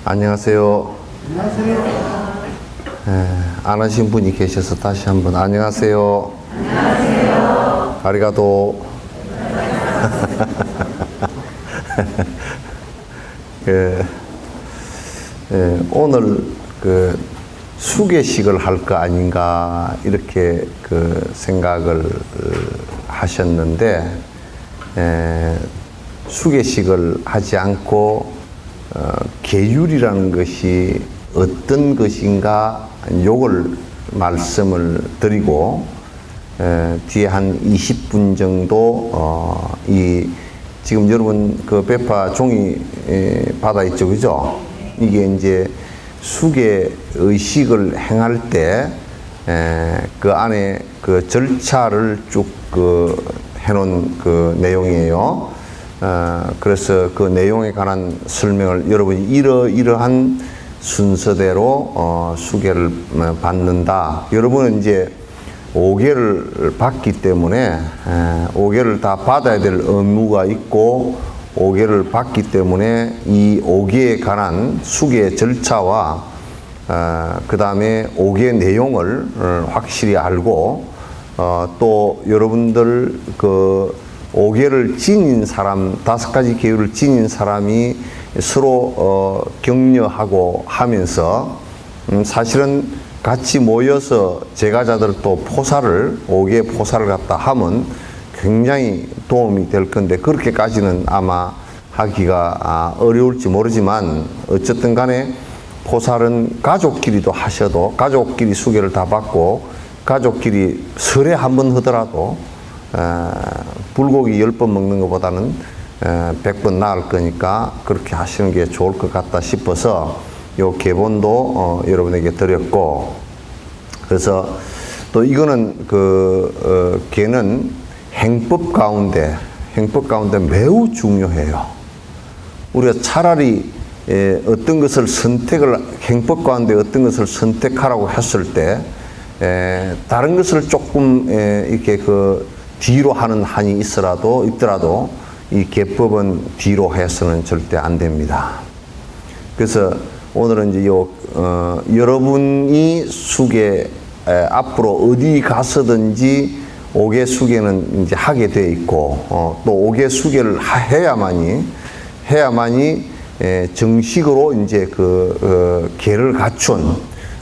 안녕하세요. 안녕하세요. 안 하신 분이 계셔서 다시 한번 안녕하세요. 안녕하세요. 아리가또. 오늘 수계식을 할 거 아닌가 이렇게 생각을 하셨는데 수계식을 하지 않고 계율이라는 것이 어떤 것인가 요걸 말씀을 드리고 뒤에 한 20분 정도 지금 여러분 배파 종이 받아 있죠, 그죠? 이게 이제 수계 의식을 행할 때 그 안에 절차를 쭉 해놓은 내용이에요. 그래서 그 내용에 관한 설명을 여러분이 이러한 순서대로 수계를 받는다. 여러분은 이제 5계를 받기 때문에 5계를 다 받아야 될 의무가 있고 5계를 받기 때문에 이 5계에 관한 수계 절차와 그 다음에 5계 내용을 확실히 알고 또 여러분들 5계를 지닌 사람, 5가지 계율을 지닌 사람이 서로 격려하고 하면서 사실은 같이 모여서 제가자들 또 5계 포사를 갖다 하면 굉장히 도움이 될 건데 그렇게까지는 아마 하기가 어려울지 모르지만 어쨌든 간에 포사는 가족끼리도 하셔도 가족끼리 수계를 다 받고 가족끼리 설에 한 번 하더라도 불고기 10번 먹는 것보다는 100번 나을 거니까 그렇게 하시는 게 좋을 것 같다 싶어서 요 계본도 여러분에게 드렸고, 그래서 또 이거는 계는 행법 가운데 매우 중요해요. 우리가 차라리 어떤 것을 행법 가운데 어떤 것을 선택하라고 했을 때 다른 것을 조금 이렇게 뒤로 하는 한이 있더라도 이 계법은 뒤로 해서는 절대 안 됩니다. 그래서 오늘은 이제 여러분이 수계 앞으로 어디 가서든지 5계 수계는 이제 하게 돼 있고 또 5계 수계를 해야만이 정식으로 이제 계를 갖춘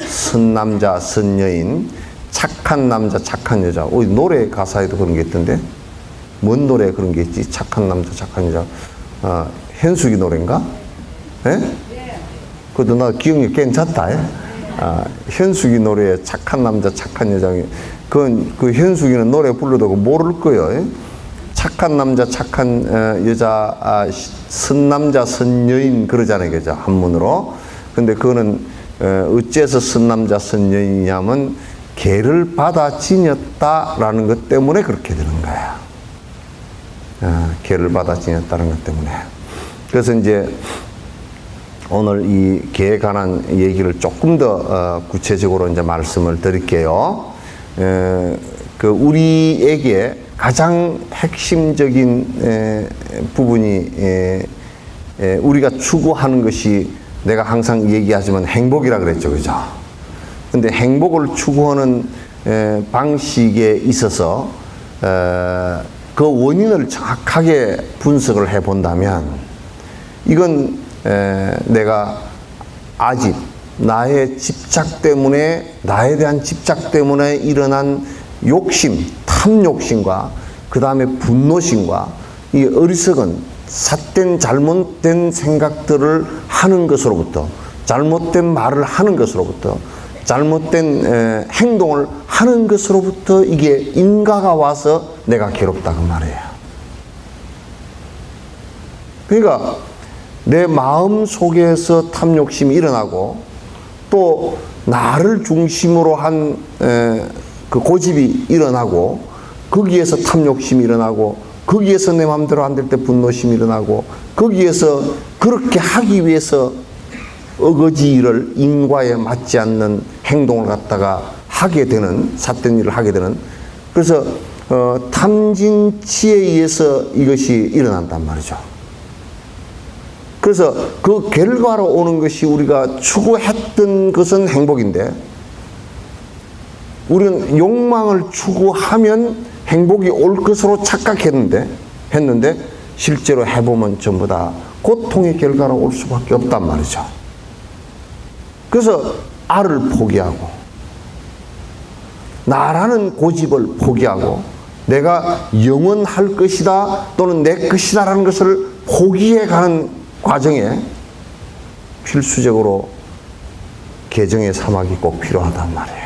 선남자 선여인, 착한 남자 착한 여자. 노래 가사에도 그런 게 있던데 뭔 노래에 그런 게 있지? 착한 남자 착한 여자. 현숙이 노래인가? 예? 그것도 나 기억력 괜찮다. 현숙이 노래에 착한 남자 착한 여자. 그 현숙이는 노래 불러도 모를 거예요. 예? 착한 남자 착한 여자, 선남자 선여인 그러잖아요, 그죠? 한문으로. 근데 그거는 어째서 선남자 선여인이냐면 계를 받아 지녔다라는 것 때문에 그렇게 되는 거야. 계를 받아 지녔다는 것 때문에. 그래서 이제 오늘 이 개에 관한 얘기를 조금 더 구체적으로 이제 말씀을 드릴게요. 우리에게 가장 핵심적인 부분이 우리가 추구하는 것이 내가 항상 얘기하지만 행복이라 그랬죠, 그죠? 근데 행복을 추구하는 방식에 있어서 그 원인을 정확하게 분석을 해 본다면 이건 내가 아직 나의 집착 때문에, 나에 대한 집착 때문에 일어난 욕심, 탐욕심과 그 다음에 분노심과 이 어리석은 삿된 잘못된 생각들을 하는 것으로부터, 잘못된 말을 하는 것으로부터, 잘못된 행동을 하는 것으로부터 이게 인가가 와서 내가 괴롭다 그 말이에요. 그러니까 내 마음 속에서 탐욕심이 일어나고 또 나를 중심으로 한 그 고집이 일어나고 거기에서 탐욕심이 일어나고 거기에서 내 마음대로 안 될 때 분노심이 일어나고 거기에서 그렇게 하기 위해서 어거지 일을 인과에 맞지 않는 행동을 갖다가 하게 되는, 삿된 일을 하게 되는, 그래서 탐진치에 의해서 이것이 일어난단 말이죠. 그래서 그 결과로 오는 것이 우리가 추구했던 것은 행복인데 우리는 욕망을 추구하면 행복이 올 것으로 착각했는데 실제로 해보면 전부 다 고통의 결과로 올 수밖에 없단 말이죠. 그래서 알을 포기하고 나라는 고집을 포기하고 내가 영원할 것이다 또는 내 것이다 라는 것을 포기해가는 과정에 필수적으로 개정의 사막이 꼭 필요하단 말이에요.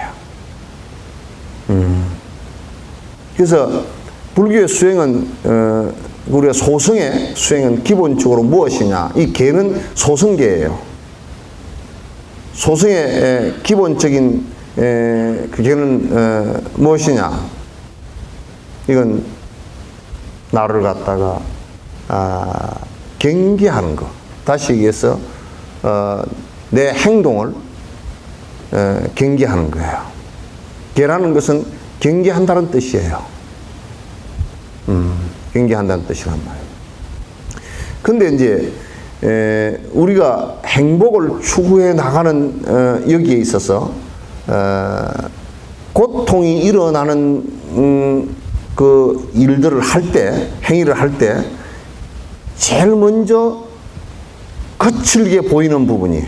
그래서 불교의 수행은 우리가 소승의 수행은 기본적으로 무엇이냐? 이 개는 소승계예요. 소승의 기본적인 그 개는 무엇이냐? 이건 나를 갖다가 경계하는 것. 다시 얘기해서 내 행동을 경계하는 거예요. 계라는 것은 경계한다는 뜻이에요. 경계한다는 뜻이란 말이에요. 근데 이제 우리가 행복을 추구해 나가는 여기에 있어서 고통이 일어나는 그 일들을 할 때, 행위를 할 때 제일 먼저 거칠게 보이는 부분이,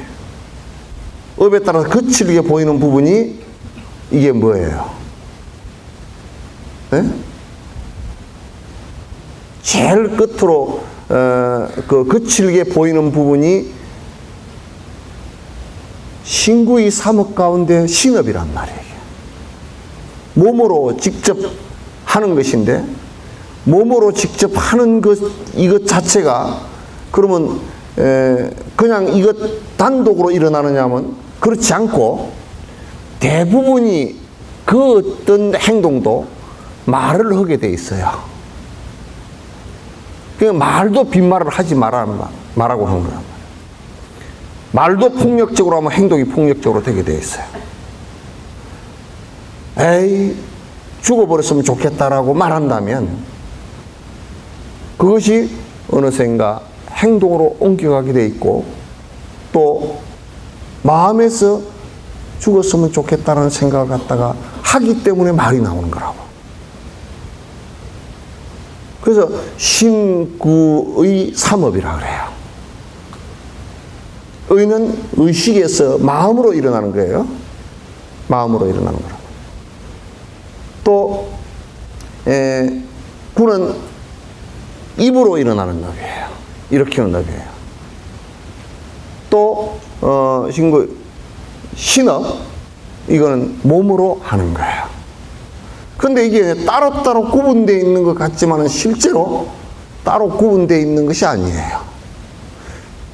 업에 따라서 거칠게 보이는 부분이 이게 뭐예요? 네? 제일 끝으로 그 거칠게 보이는 부분이 신구의 삼업 가운데 신업이란 말이에요. 몸으로 직접 하는 것인데 몸으로 직접 하는 것 이것 자체가 그러면 그냥 이것 단독으로 일어나느냐 하면 그렇지 않고 대부분이 그 어떤 행동도 말을 하게 돼 있어요. 그러니까 말도 빈말을 하지 말라고 하는 거야. 말도 폭력적으로 하면 행동이 폭력적으로 되게 돼 있어요. 에이, 죽어버렸으면 좋겠다라고 말한다면 그것이 어느샌가 행동으로 옮겨가게 돼 있고 또 마음에서 죽었으면 좋겠다는 생각을 갖다가 하기 때문에 말이 나오는 거라고. 그래서 신구의 삼업이라 그래요. 의는 의식에서 마음으로 일어나는 거예요. 마음으로 일어나는 거라고. 또 구는 입으로 일어나는 업이에요. 일으키는 업이에요. 또 신업, 이거는 몸으로 하는 거예요. 근데 이게 따로따로 구분되어 있는 것 같지만 실제로 따로 구분되어 있는 것이 아니에요.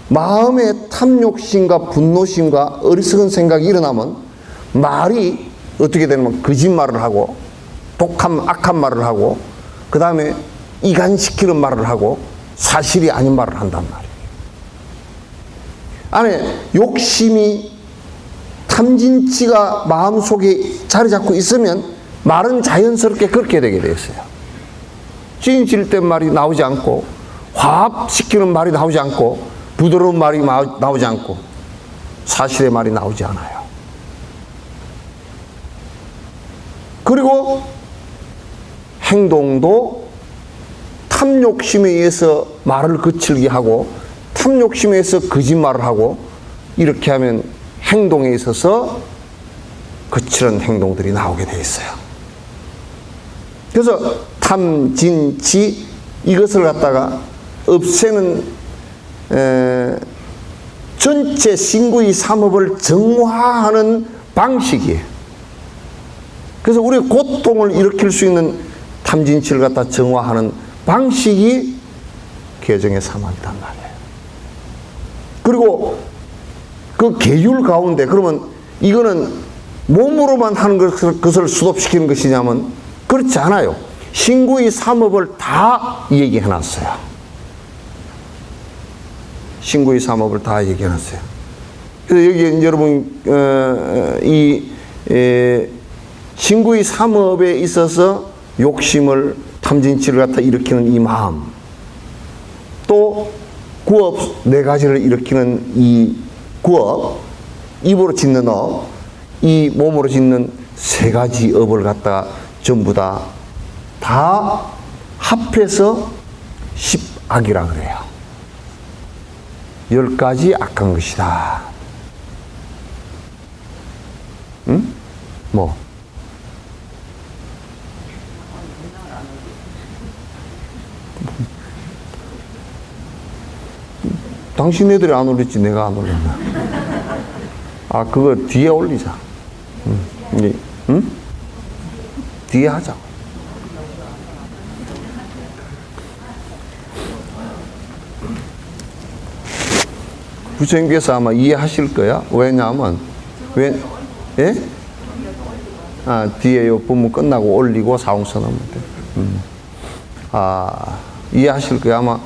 마음의 탐욕심과 분노심과 어리석은 생각이 일어나면 말이 어떻게 되냐면 거짓말을 하고 악한 말을 하고 그 다음에 이간시키는 말을 하고 사실이 아닌 말을 한단 말이에요. 안에 욕심이, 탐진치가 마음속에 자리 잡고 있으면 말은 자연스럽게 그렇게 되게 되었어요. 찌질 땐 말이 나오지 않고, 화합시키는 말이 나오지 않고, 부드러운 말이 나오지 않고, 사실의 말이 나오지 않아요. 그리고 행동도 탐욕심에 의해서 말을 거칠게 하고, 탐욕심에 의해서 거짓말을 하고, 이렇게 하면 행동에 있어서 거칠은 행동들이 나오게 돼 있어요. 그래서 탐진치, 이것을 갖다가 없애는 전체 신구의 삼업을 정화하는 방식이에요. 그래서 우리의 고통을 일으킬 수 있는 탐진치를 갖다 정화하는 방식이 개정의 사막이란 말이에요. 그리고 그 계율 가운데, 그러면 이거는 몸으로만 하는 것을 수도시키는 것이냐면 그렇지 않아요. 신구의 삼업을 다 얘기해 놨어요. 신구의 삼업을 다 얘기해 놨어요. 그래서 여기 여러분 신구의 삼업에 있어서 욕심을, 탐진치를 갖다 일으키는 이 마음, 또 구업 네 가지를 일으키는 이 구업, 입으로 짓는 업, 이 몸으로 짓는 세 가지 업을 갖다가 전부 다 합해서 10악이라 그래요. 10가지 악한 것이다. 응? 뭐? 당신네들이 안 올렸지 내가 안 올렸나? 아, 그거 뒤에 올리자. 응? 뒤에 하자. 부처님께서 아마 이해하실 거야. 왜냐하면 예? 아, 뒤에 요 본문 끝나고 올리고 사홍선 하면 돼. 아, 이해하실 거야. 아마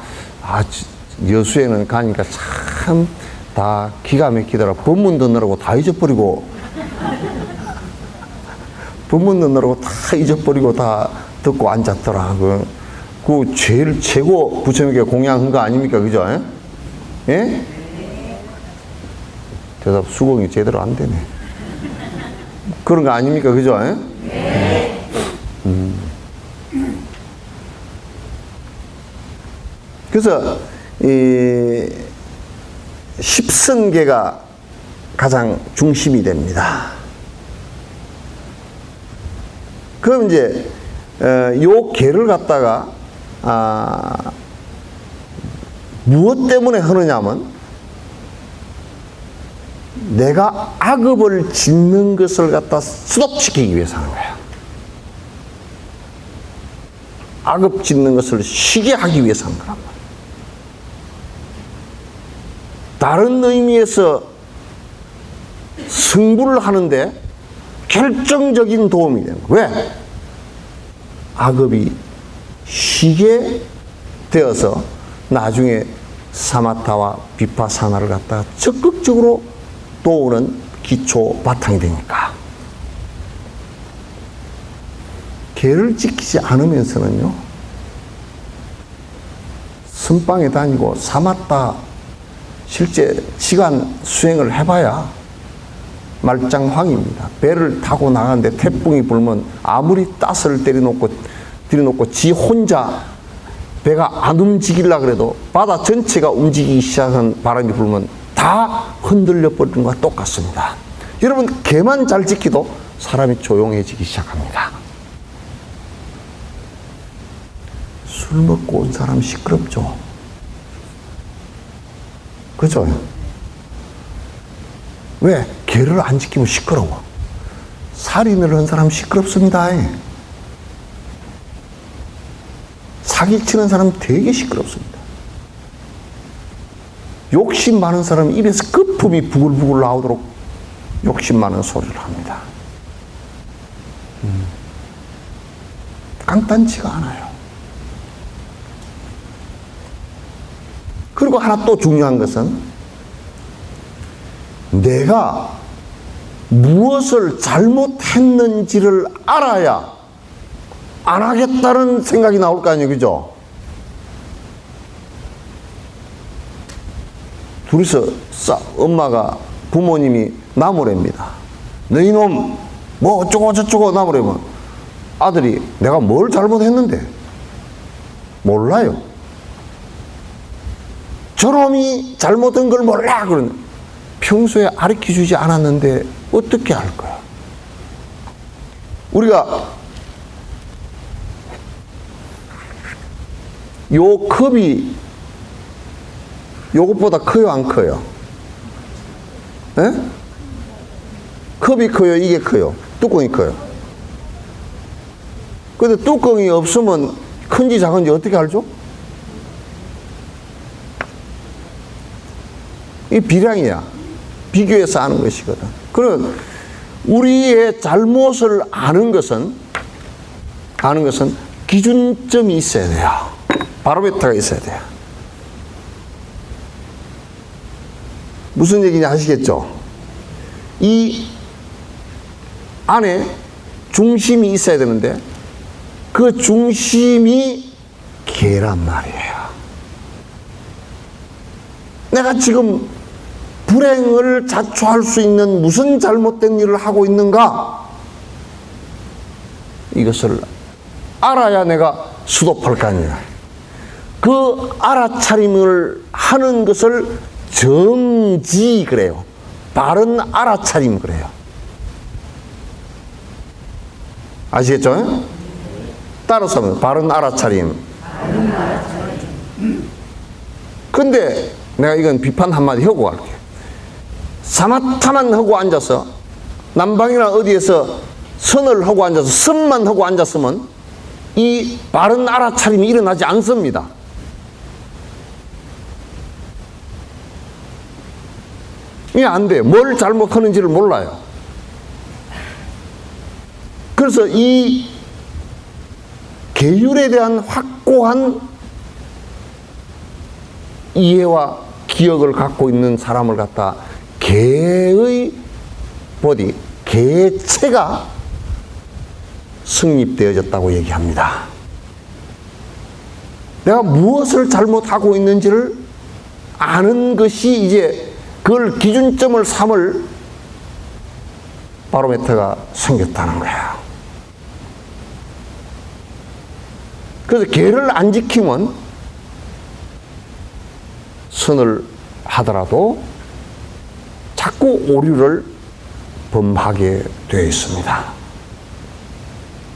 여수에는 가니까 참 다 기가 막히더라. 법문 듣느라고 다 잊어버리고, 법문 듣느라고 다 잊어버리고 다 듣고 앉았더라. 그 제일 최고 부처님께 공양한 거 아닙니까? 그죠? 예? 대답 수긍이 제대로 안 되네. 그런 거 아닙니까? 그죠? 예? 그래서 십선계가 가장 중심이 됩니다. 그럼 이제 요 계를 갖다가 무엇 때문에 하느냐면 내가 악업을 짓는 것을 갖다 스톱시키기 위해서 하는 거야. 악업 짓는 것을 쉬게 하기 위해서 하는 거란 말이야. 다른 의미에서 승부를 하는데 결정적인 도움이 되는 거야. 왜? 악업이 쉬게 되어서 나중에 사마타와 비파사나를 갖다가 적극적으로 도우는 기초 바탕이 되니까. 계를 지키지 않으면서는요, 선방에 다니고 사마타 실제 시간 수행을 해봐야 말짱황입니다. 배를 타고 나가는데 태풍이 불면 아무리 따스를 들여놓고 지 혼자 배가 안 움직이려고 그래도 바다 전체가 움직이기 시작한 바람이 불면 다 흔들려 버리는 것과 똑같습니다. 여러분, 개만 잘 지키도 사람이 조용해지기 시작합니다. 술 먹고 온 사람 시끄럽죠? 그죠? 왜? 계를 안 지키면 시끄러워. 살인을 한 사람 시끄럽습니다. 사기치는 사람 되게 시끄럽습니다. 욕심 많은 사람 입에서 거품이 부글부글 나오도록 욕심 많은 소리를 합니다. 간단치가 않아요. 그리고 하나 또 중요한 것은 내가 무엇을 잘못했는지를 알아야 안 하겠다는 생각이 나올 거 아니에요, 그죠? 둘이서 엄마가, 부모님이 나무랍니다. 너희 놈 뭐 어쩌고 저쩌고 나무라면 아들이 내가 뭘 잘못했는데? 몰라요. 저놈이 잘못한 걸 몰라. 그러는 평소에 가르쳐주지 않았는데 어떻게 알 거야? 우리가 요 컵이 요것보다 커요, 안 커요? 에? 컵이 커요, 이게 커요? 뚜껑이 커요? 근데 뚜껑이 없으면 큰지 작은지 어떻게 알죠? 이 비량이야. 비교해서 아는 것이거든. 그럼 우리의 잘못을 아는 것은 기준점이 있어야 돼요. 바로메터가 있어야 돼요. 무슨 얘기인지 아시겠죠? 이 안에 중심이 있어야 되는데 그 중심이 개란 말이에요. 내가 지금 불행을 자초할 수 있는 무슨 잘못된 일을 하고 있는가? 이것을 알아야 내가 수도할 거 아니야. 그 알아차림을 하는 것을 정지 그래요. 바른 알아차림 그래요. 아시겠죠? 따라서 하면 바른 알아차림. 근데 내가 이건 비판 한마디 하고 갈게. 사마타만 하고 앉아서 남방이나 어디에서 선을 하고 앉아서 선만 하고 앉았으면 이 바른 알아차림이 일어나지 않습니다. 이게 안 돼요. 뭘 잘못하는지를 몰라요. 그래서 이 계율에 대한 확고한 이해와 기억을 갖고 있는 사람을 갖다 개의 보디, 개체가 성립되어졌다고 얘기합니다. 내가 무엇을 잘못하고 있는지를 아는 것이 이제 그걸 기준점을 삼을 바로메터가 생겼다는 거야. 그래서 계를 안 지키면 선을 하더라도 자꾸 오류를 범하게 되어 있습니다.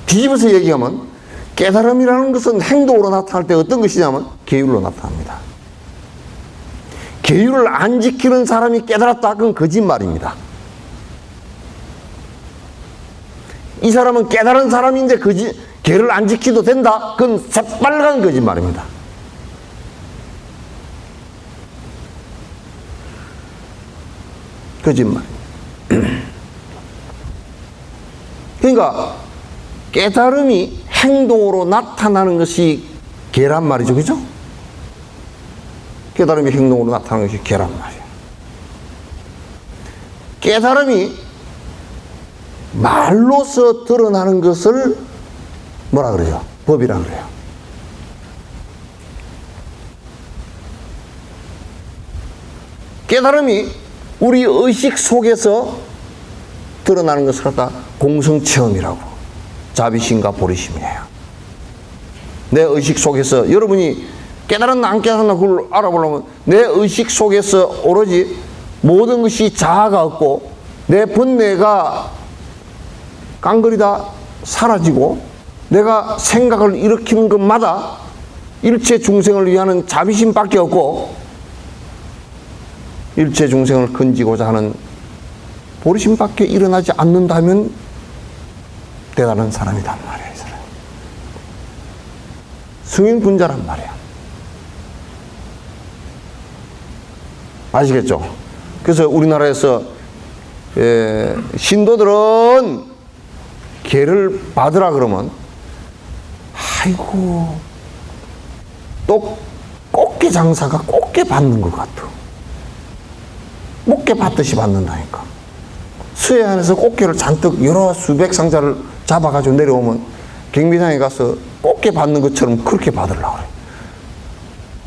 뒤집어서 얘기하면 깨달음이라는 것은 행동으로 나타날 때 어떤 것이냐면 계율로 나타납니다. 계율을 안 지키는 사람이 깨달았다? 그건 거짓말입니다. 이 사람은 깨달은 사람인데 계를 안 지키도 된다? 그건 새빨간 거짓말입니다. 거짓말. 그러니까 깨달음이 행동으로 나타나는 것이 계란 말이죠. 그죠? 깨달음이 행동으로 나타나는 것이 계란 말이에요. 깨달음이 말로서 드러나는 것을 뭐라 그래요? 법이라 그래요. 깨달음이 우리 의식 속에서 드러나는 것을 갖다 공성체험이라고, 자비심과 보리심이에요. 내 의식 속에서 여러분이 깨달았나 안 깨달았나 그걸 알아보려면 내 의식 속에서 오로지 모든 것이 자아가 없고 내 번뇌가 깡그리다 사라지고 내가 생각을 일으키는 것마다 일체 중생을 위하는 자비심밖에 없고 일체 중생을 건지고자 하는 보리심밖에 일어나지 않는다면 대단한 사람이란 말이에요. 이 사람. 승인분자란 말이야. 아시겠죠? 그래서 우리나라에서 신도들은 계를 받으라 그러면 아이고 또 꽃게 장사가 꽃게 받는 것 같아. 꽃게 받듯이 받는다니까. 수해안에서 꽃게를 잔뜩 여러 수백 상자를 잡아가지고 내려오면 경비장에 가서 꽃게 받는 것처럼 그렇게 받으려고 그래.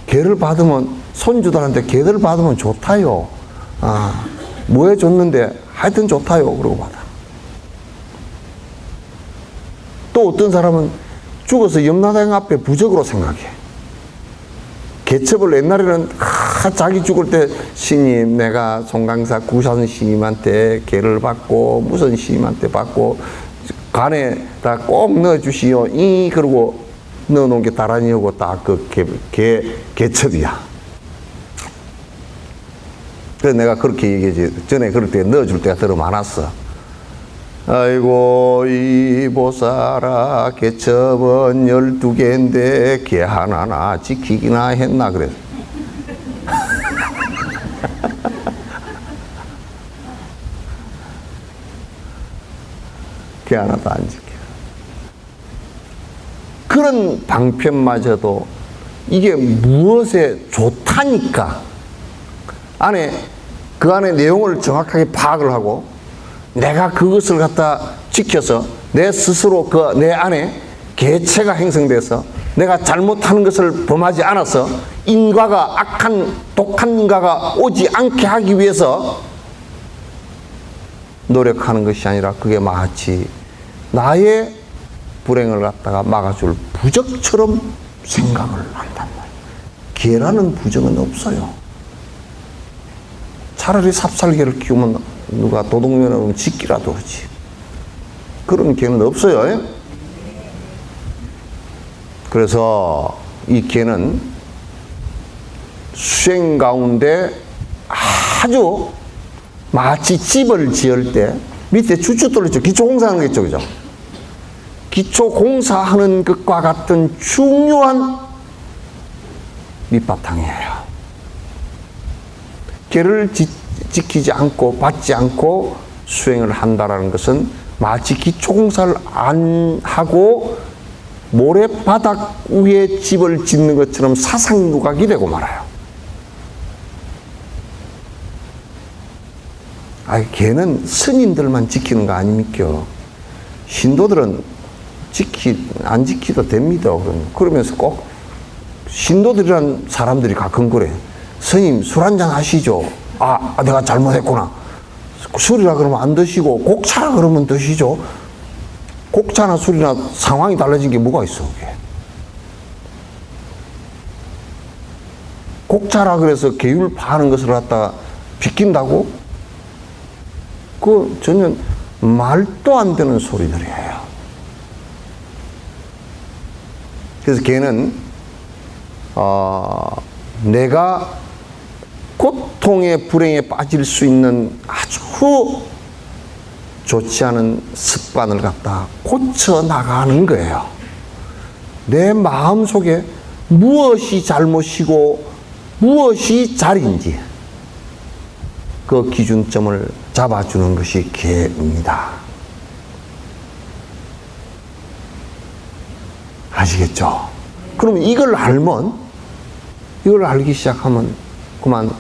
게를 받으면, 손주들한테 게를 받으면 좋다요. 아, 뭐 해줬는데 하여튼 좋다요. 그러고 받아. 또 어떤 사람은 죽어서 염라대왕 앞에 부적으로 생각해. 개첩을 옛날에는 자기 죽을 때 스님, 내가 송강사 구산 스님한테 개를 받고 무슨 스님한테 받고 간에다 꼭 넣어주시오. 그러고 넣어놓은 게 다란이하고 딱 그 개첩이야. 그래서 내가 그렇게 얘기하지. 전에 그럴 때 넣어줄 때가 더러 많았어. 아이고 이 보살아, 개첩은 12개인데 개 하나나 지키기나 했나 그래서. 개 하나도 안 지켜. 그런 방편마저도 이게 무엇에 좋다니까 그 안에 내용을 정확하게 파악을 하고 내가 그것을 갖다 지켜서 내 스스로 내 안에 개체가 형성돼서 내가 잘못하는 것을 범하지 않아서 인과가 악한 독한 인과가 오지 않게 하기 위해서 노력하는 것이 아니라 그게 마치 나의 불행을 갖다가 막아줄 부적처럼 생각을 한단 말이에요. 개라는 부적은 없어요. 차라리 삽살개를 키우면 누가 도둑년을 오면 짓기라도 하지. 그런 개는 없어요. 그래서 이 개는 수행 가운데 아주 마치 집을 지을 때 밑에 주춧돌 있죠. 기초공사하는 거 있죠. 그죠? 기초공사하는 것과 같은 중요한 밑바탕이에요. 개를 지키지 않고 받지 않고 수행을 한다는 것은 마치 기초공사를 안 하고 모래바닥 위에 집을 짓는 것처럼 사상누각이 되고 말아요. 걔는 스님들만 지키는 거 아닙니까? 신도들은 안 지키도 됩니다. 그러면서 꼭 신도들이란 사람들이 가끔 그래. 스님 술 한잔 하시죠. 내가 잘못했구나. 술이라 그러면 안 드시고 곡차라 그러면 드시죠. 곡차나 술이나 상황이 달라진 게 뭐가 있어 그게. 곡차라 그래서 계율 파는 것을 갖다가 비킨다고? 그 전혀 말도 안 되는 소리들이에요. 그래서 걔는 내가 고통의 불행에 빠질 수 있는 아주 좋지 않은 습관을 갖다 고쳐 나가는 거예요. 내 마음속에 무엇이 잘못이고 무엇이 잘인지 그 기준점을 잡아주는 것이 개입니다. 아시겠죠? 그럼 이걸 알기 시작하면 그만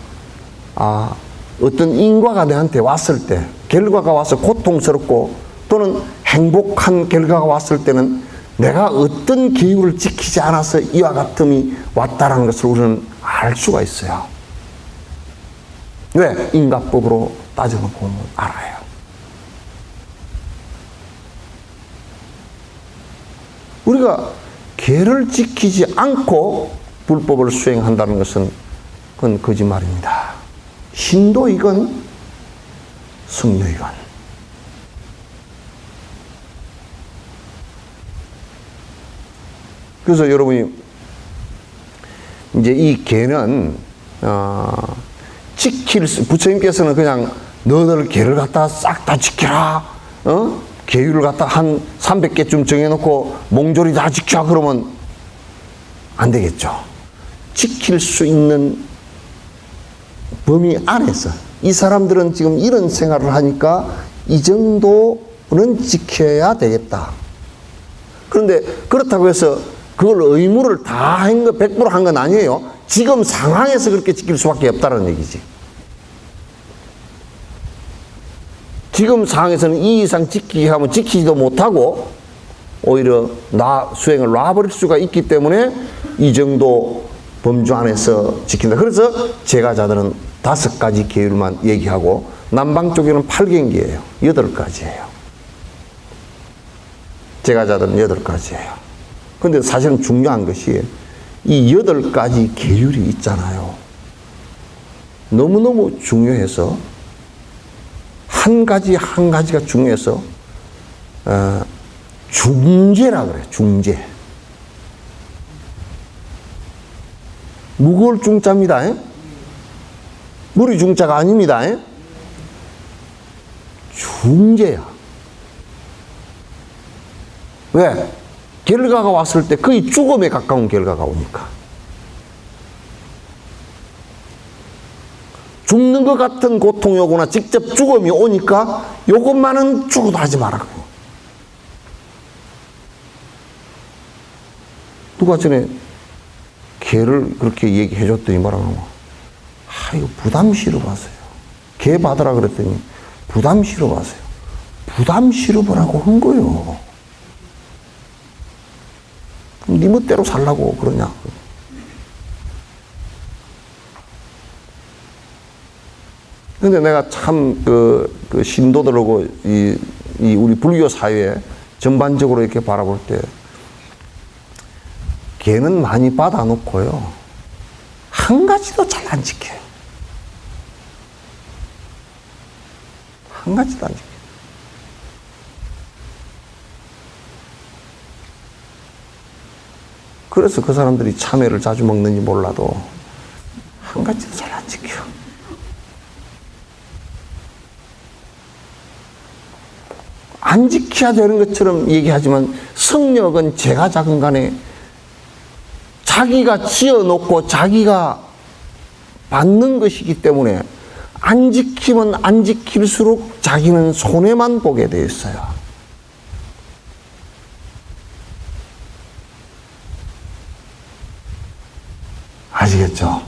어떤 인과가 내한테 왔을 때, 결과가 와서 고통스럽고 또는 행복한 결과가 왔을 때는 내가 어떤 계율을 지키지 않아서 이와 같음이 왔다는 것을 우리는 알 수가 있어요. 왜? 인과법으로 따져보면 알아요. 우리가 계를 지키지 않고 불법을 수행한다는 것은 그건 거짓말입니다. 신도이건 승려이건. 그래서 여러분이 이제 이 계는 부처님께서는 그냥 너들 계를 갖다 싹 다 지켜라. 계율을 갖다 한 300개쯤 정해놓고 몽졸이 다 지켜 그러면 안 되겠죠. 지킬 수 있는 범위 안에서 이 사람들은 지금 이런 생활을 하니까 이 정도는 지켜야 되겠다. 그런데 그렇다고 해서 그걸 의무를 다 한 거 100% 한 건 아니에요. 지금 상황에서 그렇게 지킬 수밖에 없다는 얘기지. 지금 상황에서는 이 이상 지키기 하면 지키지도 못하고 오히려 수행을 놔버릴 수가 있기 때문에 이 정도 범주 안에서 지킨다. 그래서 제가자들은 5가지 계율만 얘기하고 남방 쪽에는 8경계예요. 8가지예요. 제가자들은 8가지예요. 근데 사실은 중요한 것이 이 8가지 계율이 있잖아요. 너무너무 중요해서 한 가지 한 가지가 중요해서 중재라 그래. 중재. 무거울 중자입니다. 무리 중자가 아닙니다. 중재야. 왜? 결과가 왔을 때 거의 죽음에 가까운 결과가 오니까. 죽는 것 같은 고통이 오거나 직접 죽음이 오니까 요것만은 죽어도 하지 말라고. 누가 전에 개를 그렇게 얘기해 줬더니 뭐라고 하면, 이거 부담 싫어 봤어요. 개 받으라 그랬더니 부담 싫어 봤어요. 부담 싫어 보라고 한 거예요. 네 멋대로 살라고 그러냐. 근데 내가 참 그 신도들하고 이 우리 불교 사회 전반적으로 이렇게 바라볼 때 개는 많이 받아놓고요. 한 가지도 잘 안 지켜요. 한 가지도 안 지켜요. 그래서 그 사람들이 참외를 자주 먹는지 몰라도 한 가지도 잘 안 지켜. 안 지켜야 되는 것처럼 얘기하지만 성력은 제가 작은 간에 자기가 지어놓고 자기가 받는 것이기 때문에 안 지키면 안 지킬수록 자기는 손해만 보게 되어 있어요. 아시겠죠?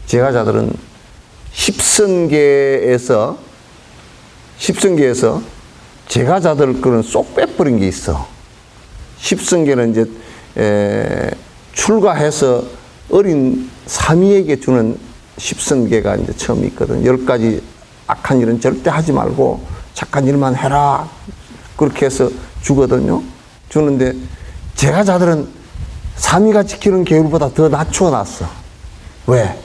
제가자들은 십선계에서 제가자들 거는 쏙 빼버린 게 있어. 십선계는 이제 출가해서 어린 사미에게 주는 십선계가 이제 처음 있거든. 10가지 악한 일은 절대 하지 말고 착한 일만 해라. 그렇게 해서 주거든요. 주는데 제가자들은 사미가 지키는 계율보다 더 낮추어 놨어. 왜?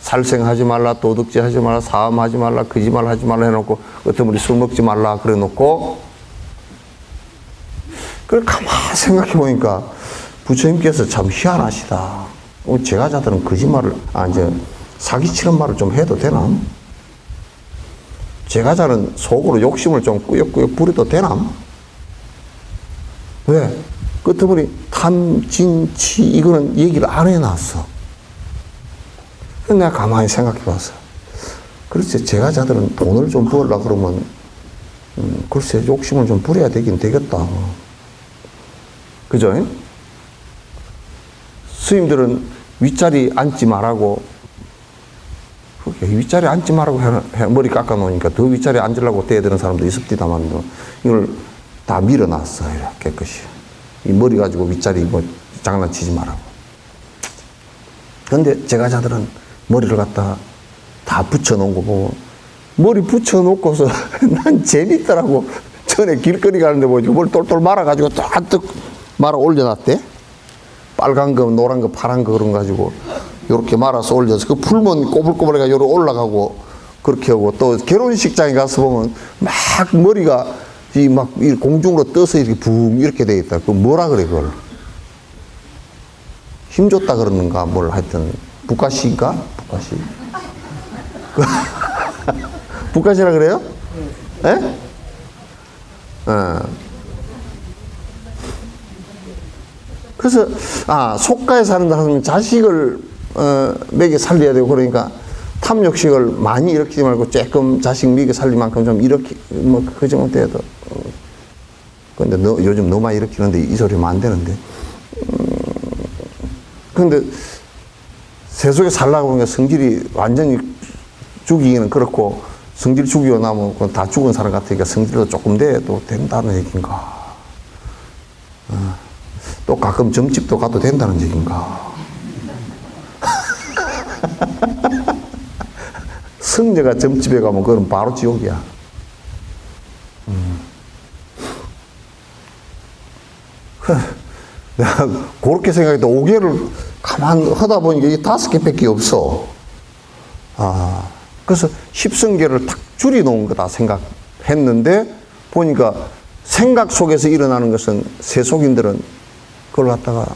살생하지 말라, 도둑질 하지 말라, 사음하지 말라, 거짓말 하지 말라 해놓고 어떤 분이 술 먹지 말라 그래 놓고, 그걸 가만히 생각해 보니까 부처님께서 참 희한하시다. 제가자들은 거짓말을, 이제 사기치는 말을 좀 해도 되나? 제가자는 속으로 욕심을 좀 꾸역꾸역 부려도 되나? 왜? 끝에 보니 탐, 진, 치 이거는 얘기를 안 해놨어. 내가 가만히 생각해 봤어. 글쎄 제가자들은 돈을 좀 벌려고 그러면 글쎄 욕심을 좀 부려야 되긴 되겠다. 그죠? 스님들은 윗자리 앉지 말라고, 윗자리 앉지 말라고 머리 깎아 놓으니까 더 윗자리에 앉으려고 대드는 사람도 있었디다만 이걸 다 밀어놨어. 깨끗이. 이 머리 가지고 윗자리 뭐 장난치지 말라고. 그런데 제가자들은 머리를 갖다 다 붙여놓은 거 보고, 머리 붙여놓고서 난 재밌더라고. 전에 길거리 가는데 보니까 뭘 똘똘 말아가지고 딱 말아 올려놨대. 빨간 거, 노란 거, 파란 거 그런 거 가지고 요렇게 말아서 올려서 그 풀면 꼬불꼬불해가 요로 올라가고 그렇게 하고, 또 결혼식장에 가서 보면 막 머리가 막 공중으로 떠서 이렇게 붕 이렇게 돼 있다. 그 뭐라 그래 그걸? 힘줬다 그러는가 뭘 하여튼 북가시인가? 북가시. 북가시라 그래요? 예? 그래서 속가에 사는다 하면 자식을 먹여 살려야 되고, 그러니까 탐욕식을 많이 일으키지 말고 조금 자식 먹여 살릴 만큼 좀 이렇게 뭐 그 정도 돼도. 근데 요즘 너무 많이 일으키는데 이 소리 하면 안 되는데. 근데 세속에 살라고 보니까 성질이 완전히 죽이기는 그렇고 성질 죽이고 나면 그건 다 죽은 사람 같으니까 성질도 조금 돼도 된다는 얘기인가. 또 가끔 점집도 가도 된다는 얘기인가. 성녀가 점집에 가면 그건 바로 지옥이야. 내가 그렇게 생각했다. 5개를 가만 하다 보니까 이게 5개밖에 없어. 그래서 10성계를 탁 줄여놓은 거다 생각했는데 보니까 생각 속에서 일어나는 것은 세속인들은 그걸 갖다가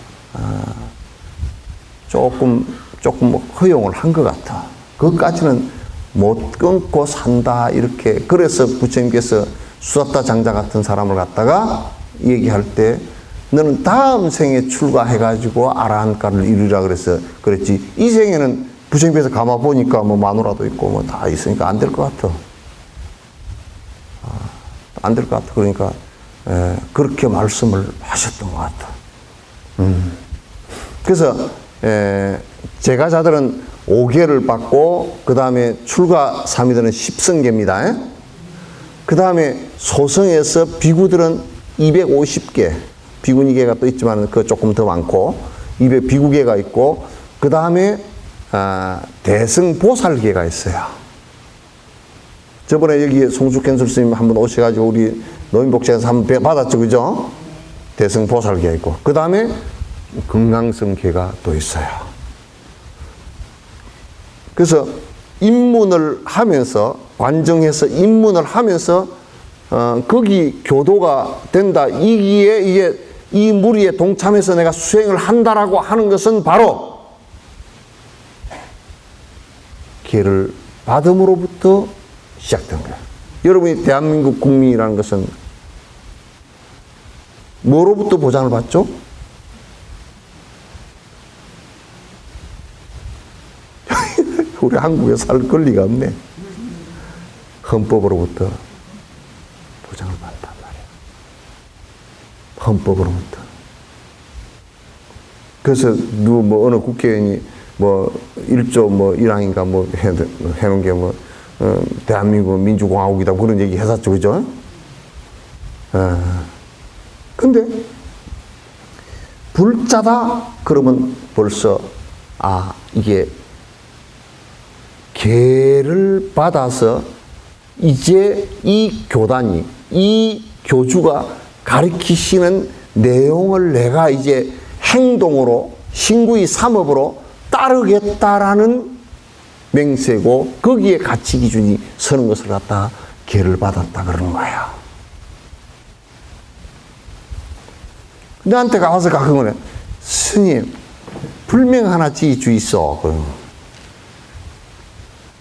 조금 허용을 한 것 같아. 그것까지는 못 끊고 산다 이렇게. 그래서 부처님께서 수다타 장자 같은 사람을 갖다가 얘기할 때 너는 다음 생에 출가해가지고 아라한가를 이루라 그래서 그랬지. 이 생에는 부처님께서 가만 보니까 뭐 마누라도 있고 뭐 다 있으니까 안 될 것 같아. 안 될 것 같아. 그러니까 그렇게 말씀을 하셨던 것 같아. 그래서 제가자들은 5개를 받고 그 다음에 출가 사미들은 10성계입니다. 그 다음에 소성에서 비구들은 250개 비구니계가 또 있지만 그 조금 더 많고 200비구계가 있고 그 다음에 대승보살계가 있어요. 저번에 여기 송축현술 스님 한번 오셔가지고 우리 노인복지에서 한번 받았죠, 그죠? 대승보살계가 있고 그 다음에 금강성계가 또 있어요. 그래서 입문을 하면서 관정해서 입문을 하면서 거기 교도가 된다. 이기에 이게 이 무리에 동참해서 내가 수행을 한다라고 하는 것은 바로 기회를 받음으로부터 시작된 거야. 여러분이 대한민국 국민이라는 것은 뭐로부터 보장을 받죠? 우리 한국에 살 권리가 없네. 헌법으로부터 보장을 받단 말이야. 헌법으로부터. 그래서 뭐 어느 국회의원이 뭐 1조 뭐 1항인가 뭐 해놓은 게 뭐 대한민국 민주공화국이다 그런 얘기 했었죠, 그죠? 근데 불자다 그러면 벌써 이게 계를 받아서 이제 이 교단이 이 교주가 가르치시는 내용을 내가 이제 행동으로 신구의 삼업으로 따르겠다라는 맹세고 거기에 가치 기준이 서는 것을 갖다 계를 받았다 그러는 거야. 나한테 가서 가끔은 스님 불명 하나 지어 주이소.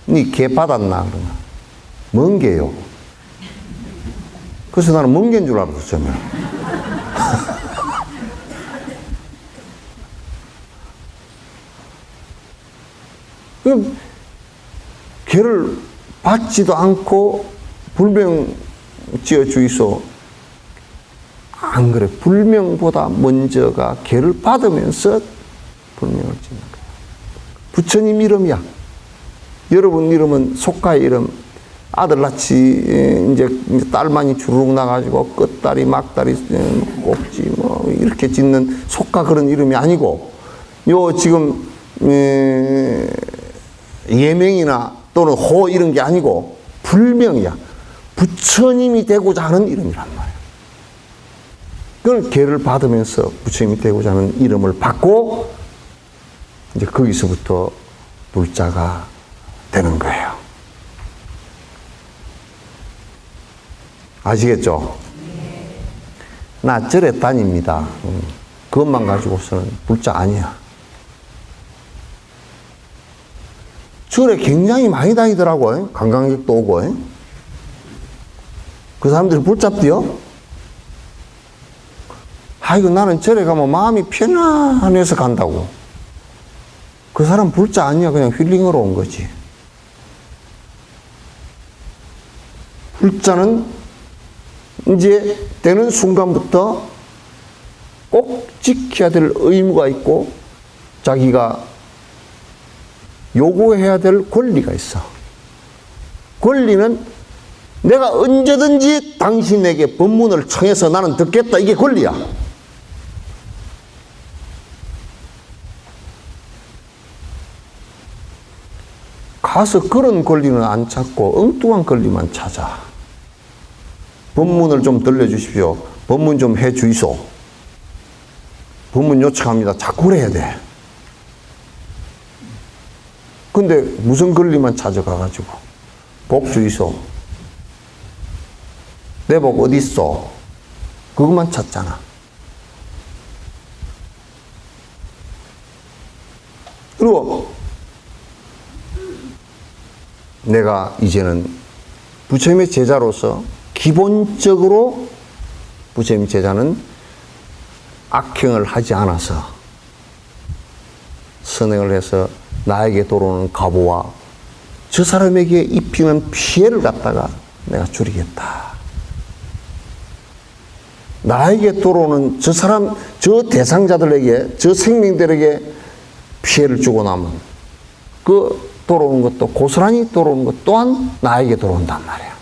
니 개 받았나? 그러나 뭔 개요? 그래서 나는 뭔 개인 줄 알았어. 그럼 개를 받지도 않고 불명 지어 주이소. 안 그래. 불명보다 먼저가 개를 받으면서 불명을 짓는 거야. 부처님 이름이야. 여러분 이름은 속가의 이름. 아들 낳지 이제 딸만이 주르륵 나가지고 끝다리 막다리 꼭지 뭐 이렇게 짓는 속가 그런 이름이 아니고 요 지금 예명이나 또는 호 이런 게 아니고 불명이야. 부처님이 되고자 하는 이름이란 말이야. 그걸 계를 받으면서 부처님이 되고자 하는 이름을 받고 이제 거기서부터 불자가 되는 거예요. 아시겠죠? 나 절에 다닙니다. 그것만 가지고서는 불자 아니야. 절에 굉장히 많이 다니더라고요. 관광객도 오고. 그 사람들이 붙잡디요. 아이고 나는 절에 가면 마음이 편안해서 간다고. 그 사람 불자 아니야. 그냥 힐링으로 온 거지. 불자는 이제 되는 순간부터 꼭 지켜야 될 의무가 있고 자기가 요구해야 될 권리가 있어. 권리는 내가 언제든지 당신에게 법문을 청해서 나는 듣겠다. 이게 권리야. 가서 그런 권리는 안 찾고 엉뚱한 권리만 찾아. 법문을 좀 들려주십시오. 법문 좀 해주이소. 법문 요청합니다. 자꾸 그래야 돼. 근데 무슨 권리만 찾아가가지고 복 주이소. 내 복 어디 있어? 그것만 찾잖아. 그리고 내가 이제는 부처님의 제자로서 기본적으로 부처님 제자는 악행을 하지 않아서 선행을 해서 나에게 돌아오는 가보와 저 사람에게 입히는 피해를 갖다가 내가 줄이겠다. 나에게 돌아오는 저 사람, 저 대상자들에게, 저 생명들에게 피해를 주고 나면 그 돌아오는 것도 고스란히 돌아오는 것 또한 나에게 돌아온단 말이야.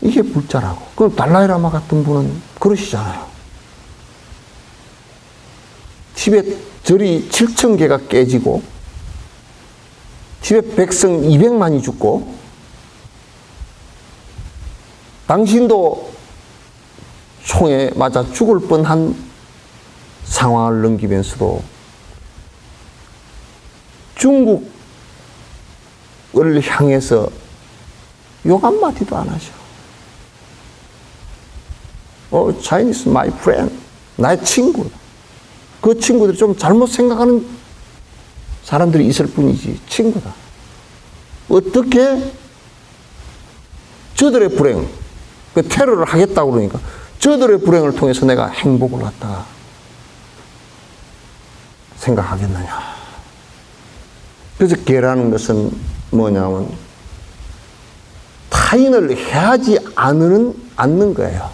이게 불자라고. 그럼 달라이라마 같은 분은 그러시잖아요. 티벳 절이 7,000개가 깨지고 티벳 백성 200만이 죽고 당신도 총에 맞아 죽을 뻔한 상황을 넘기면서도 중국을 향해서 욕 한마디도 안 하셔. Chinese my friend. 나의 친구. 그 친구들이 좀 잘못 생각하는 사람들이 있을 뿐이지 친구다. 어떻게 저들의 불행, 그 테러를 하겠다고 그러니까 저들의 불행을 통해서 내가 행복을 갖다가 생각하겠느냐. 그래서 계라는 것은 뭐냐면 타인을 해하지 않는 거예요.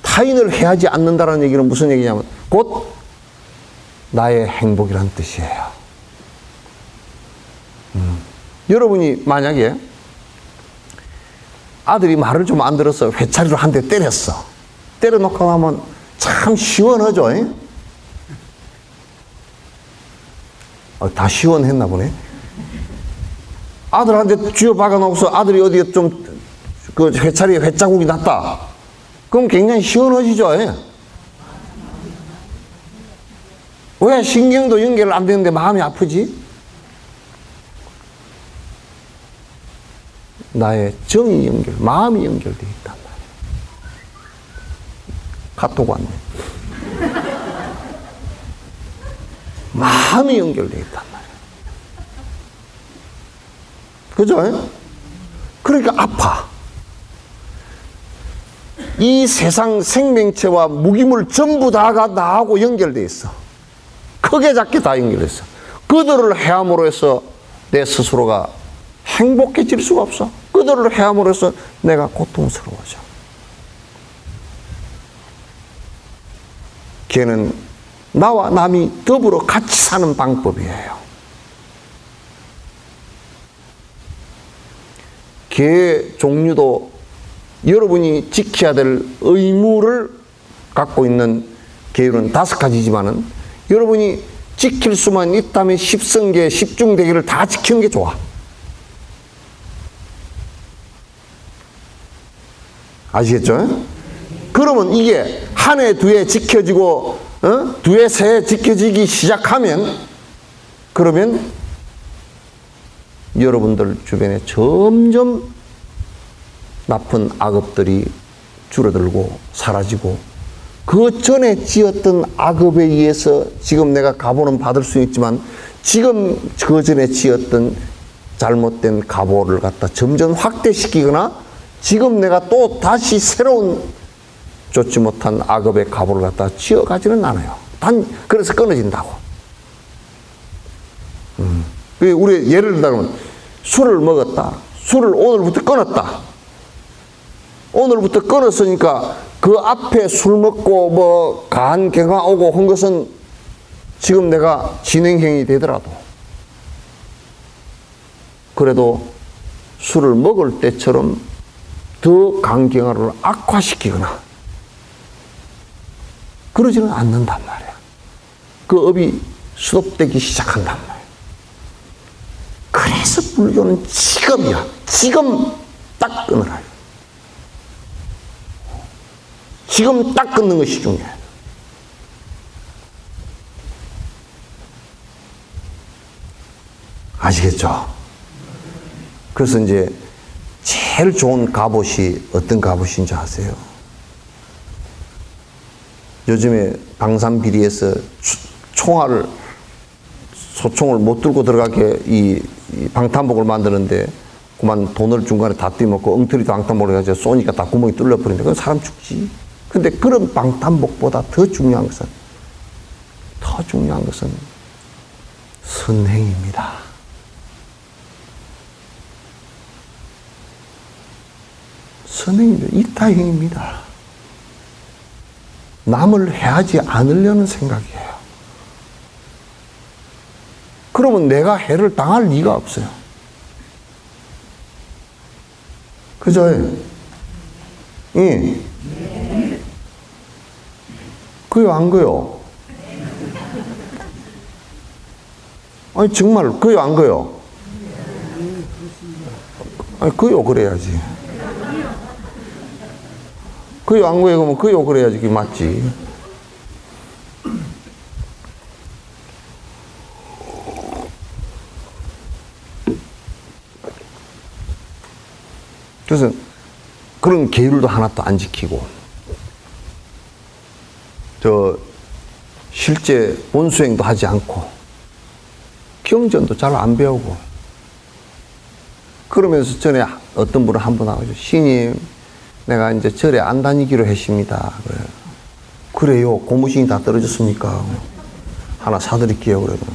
타인을 해하지 않는다는 얘기는 무슨 얘기냐면 곧 나의 행복이란 뜻이에요. 여러분이 만약에 아들이 말을 좀 안 들어서 회차리로 한 대 때렸어. 때려놓고 나면 참 시원하죠. 다 시원했나 보네. 아들한테 쥐어 박아놓고서 아들이 어디에 좀 그 회차리에 회자국이 났다. 그럼 굉장히 시원해지죠. 왜 신경도 연결 안 되는데 마음이 아프지? 나의 정이 연결, 마음이 연결되어 있단 말이야. 카톡 왔네. 마음이 연결되어 있단 말이야. 그죠? 그러니까 아파. 이 세상 생명체와 무기물 전부 다가 나하고 연결되어 있어. 크게 작게 다 연결했어. 그들을 해함으로 해서 내 스스로가 행복해질 수가 없어. 그들을 해함으로 해서 내가 고통스러워져. 걔는 나와 남이 더불어 같이 사는 방법이에요. 개 종류도 여러분이 지켜야 될 의무를 갖고 있는 계율은 5가지지만은 여러분이 지킬 수만 있다면 10성계, 10중대계를 다 지키는 게 좋아. 아시겠죠? 그러면 이게 한 해, 두 해 지켜지고, 두 해, 세 해 지켜지기 시작하면, 그러면 여러분들 주변에 점점 나쁜 악업들이 줄어들고 사라지고 그 전에 지었던 악업에 의해서 지금 내가 가보는 받을 수 있지만 지금 그 전에 지었던 잘못된 가보를 갖다 점점 확대시키거나 지금 내가 또 다시 새로운 좋지 못한 악업의 가보를 갖다 지어가지는 않아요. 그래서 끊어진다고. 우리 예를 들자면 술을 먹었다. 술을 오늘부터 끊었다. 오늘부터 끊었으니까 그 앞에 술 먹고 뭐 간 경화 오고 한 것은 지금 내가 진행형이 되더라도 그래도 술을 먹을 때처럼 더 간경화를 악화시키거나 그러지는 않는단 말이야. 그 업이 수독되기 시작한단 말이야. 그래서 불교는 지금이야. 지금 딱 끊으라. 지금 딱 끊는 것이 중요해. 아시겠죠? 그래서 이제 제일 좋은 갑옷이 어떤 갑옷인지 아세요? 요즘에 방산비리에서 소총을 못 들고 들어가게 이 방탄복을 만드는데 그만 돈을 중간에 다 띄먹고 엉터리 방탄복을 해가지고 쏘니까 다 구멍이 뚫려버리는데 그건 사람 죽지. 근데 그런 방탄복보다 더 중요한 것은 선행입니다. 선행입니다. 이타행입니다. 남을 해하지 않으려는 생각이에요. 그러면 내가 해를 당할 리가 없어요. 그죠? 예. 그요, 안 그요? 아니, 정말, 그요, 안 그요? 아니, 그요, 그래야지. 그요, 안 그요? 그러면 그요, 그래야지. 그게 맞지. 그래서 그런 계율도 하나도 안 지키고 실제 본수행도 하지 않고 경전도 잘 안 배우고 그러면서 전에 어떤 분은 한 분 나오죠. 스님, 내가 이제 절에 안 다니기로 했습니다. 그래요. 고무신이 다 떨어졌습니까? 하나 사드릴게요. 그러면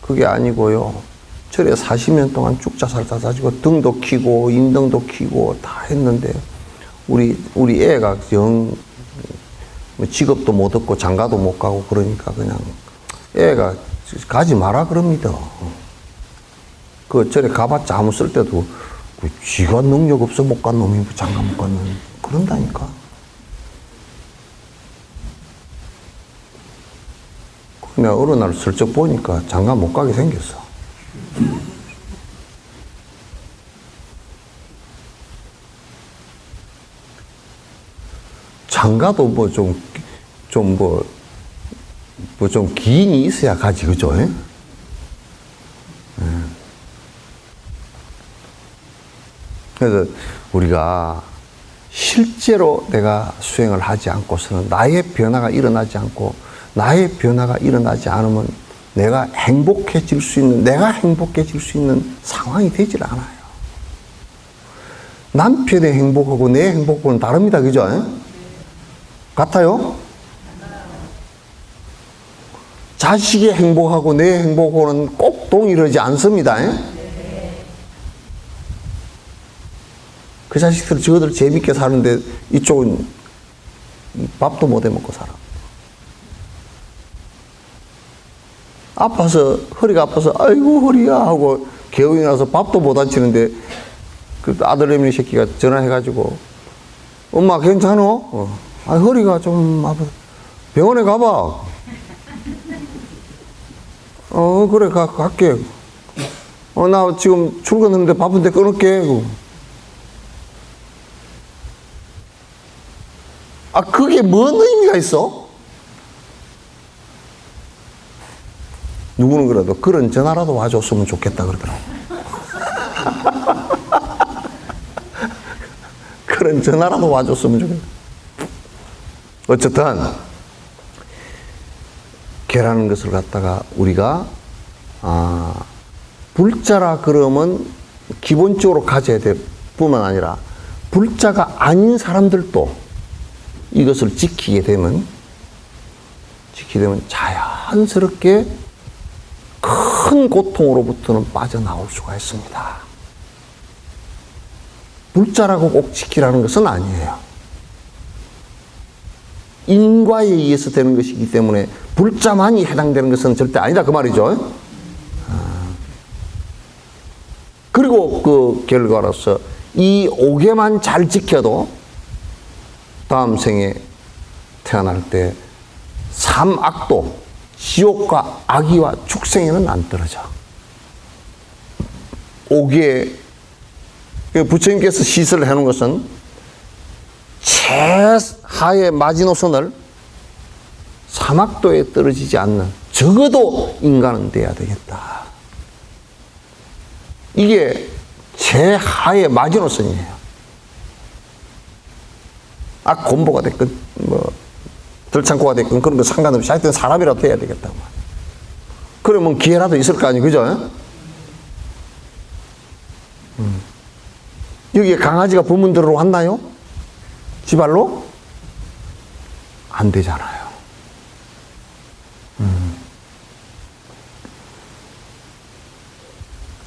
그게 아니고요. 절에 40년 동안 쭉 살다 가지고 등도 키고 인등도 키고 다 했는데 우리 애가 영 직업도 못 얻고 장가도 못 가고 그러니까 그냥 애가 가지 마라 그럽니다. 그 절에 가봤자 아무 쓸 때도 지가 능력 없어 못 간 놈이 장가 못 가는 그런다니까. 내가 어느 날 슬쩍 보니까 장가 못 가게 생겼어. 장가도 뭐 좀 기인이 있어야 가지, 그죠? 예? 그래서 우리가 실제로 내가 수행을 하지 않고서는 나의 변화가 일어나지 않고 나의 변화가 일어나지 않으면 내가 행복해질 수 있는 상황이 되질 않아요. 남편의 행복하고 내 행복은 다릅니다. 그죠? 같아요? 자식의 행복하고 내 행복하고는 꼭 동일하지 않습니다. 그 자식들 저들 재밌게 사는데 이쪽은 밥도 못 해먹고 살아. 아파서 허리가 아파서 아이고 허리야 하고 개운이 나서 밥도 못 안 치는데 그 아들내미 새끼가 전화해가지고 엄마 괜찮어? 아 허리가 좀 아파. 병원에 가봐. 그래 갈게. 나 지금 출근하는데 바쁜데 끊을게. 아 그게 뭔 의미가 있어? 누구는 그래도 그런 전화라도 와줬으면 좋겠다 그러더라고. 그런 전화라도 와줬으면 좋겠다. 어쨌든 개라는 것을 갖다가 우리가 불자라 그러면 기본적으로 가져야 될 뿐만 아니라 불자가 아닌 사람들도 이것을 지키게 되면 자연스럽게 큰 고통으로부터는 빠져나올 수가 있습니다. 불자라고 꼭 지키라는 것은 아니에요. 인과에 의해서 되는 것이기 때문에 불자만이 해당되는 것은 절대 아니다 그 말이죠. 그리고 그 결과로서 이 5개만 잘 지켜도 다음 생에 태어날 때 삼악도, 지옥과 악의와 축생에는 안 떨어져. 5개, 부처님께서 시설을 해놓은 것은 최하의 마지노선을 사막도에 떨어지지 않는, 적어도 인간은 돼야 되겠다. 이게 최하의 마지노선이에요. 곰보가 됐건 들창고가 됐건 그런 거 상관없이 하여튼 사람이라도 돼야 되겠다. 그러면 기회라도 있을 거 아니에요, 그죠? 여기에 강아지가 부문 들어왔나요? 지발로? 안 되잖아요.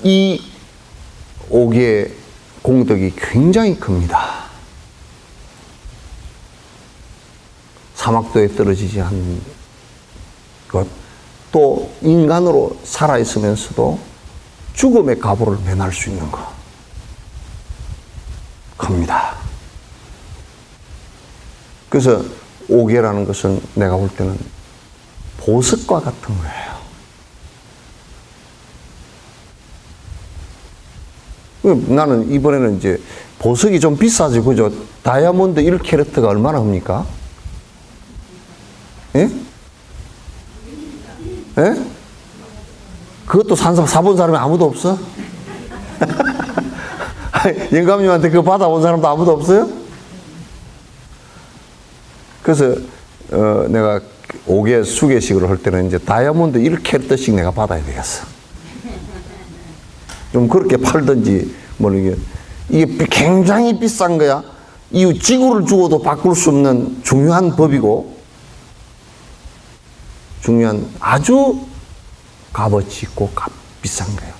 이 5개의 공덕이 굉장히 큽니다. 사막도에 떨어지지 않는 것, 또 인간으로 살아있으면서도 죽음의 가보를 면할 수 있는 것, 큽니다. 그래서 5개라는 것은 내가 볼 때는 보석과 같은 거예요. 나는 이번에는 이제 보석이 좀 비싸지, 그죠? 다이아몬드 1캐럿가 얼마나 합니까? 예? 예? 그것도 사본 사람이 아무도 없어? 영감님한테 그거 받아본 사람도 아무도 없어요? 그래서 내가 5개 수계식으로 할 때는 이제 다이아몬드 1캐럿씩 내가 받아야 되겠어. 좀 그렇게 팔든지 이게 굉장히 비싼 거야. 이 지구를 주고도 바꿀 수 없는 중요한 법이고, 중요한 아주 값어치 있고 비싼 거예요.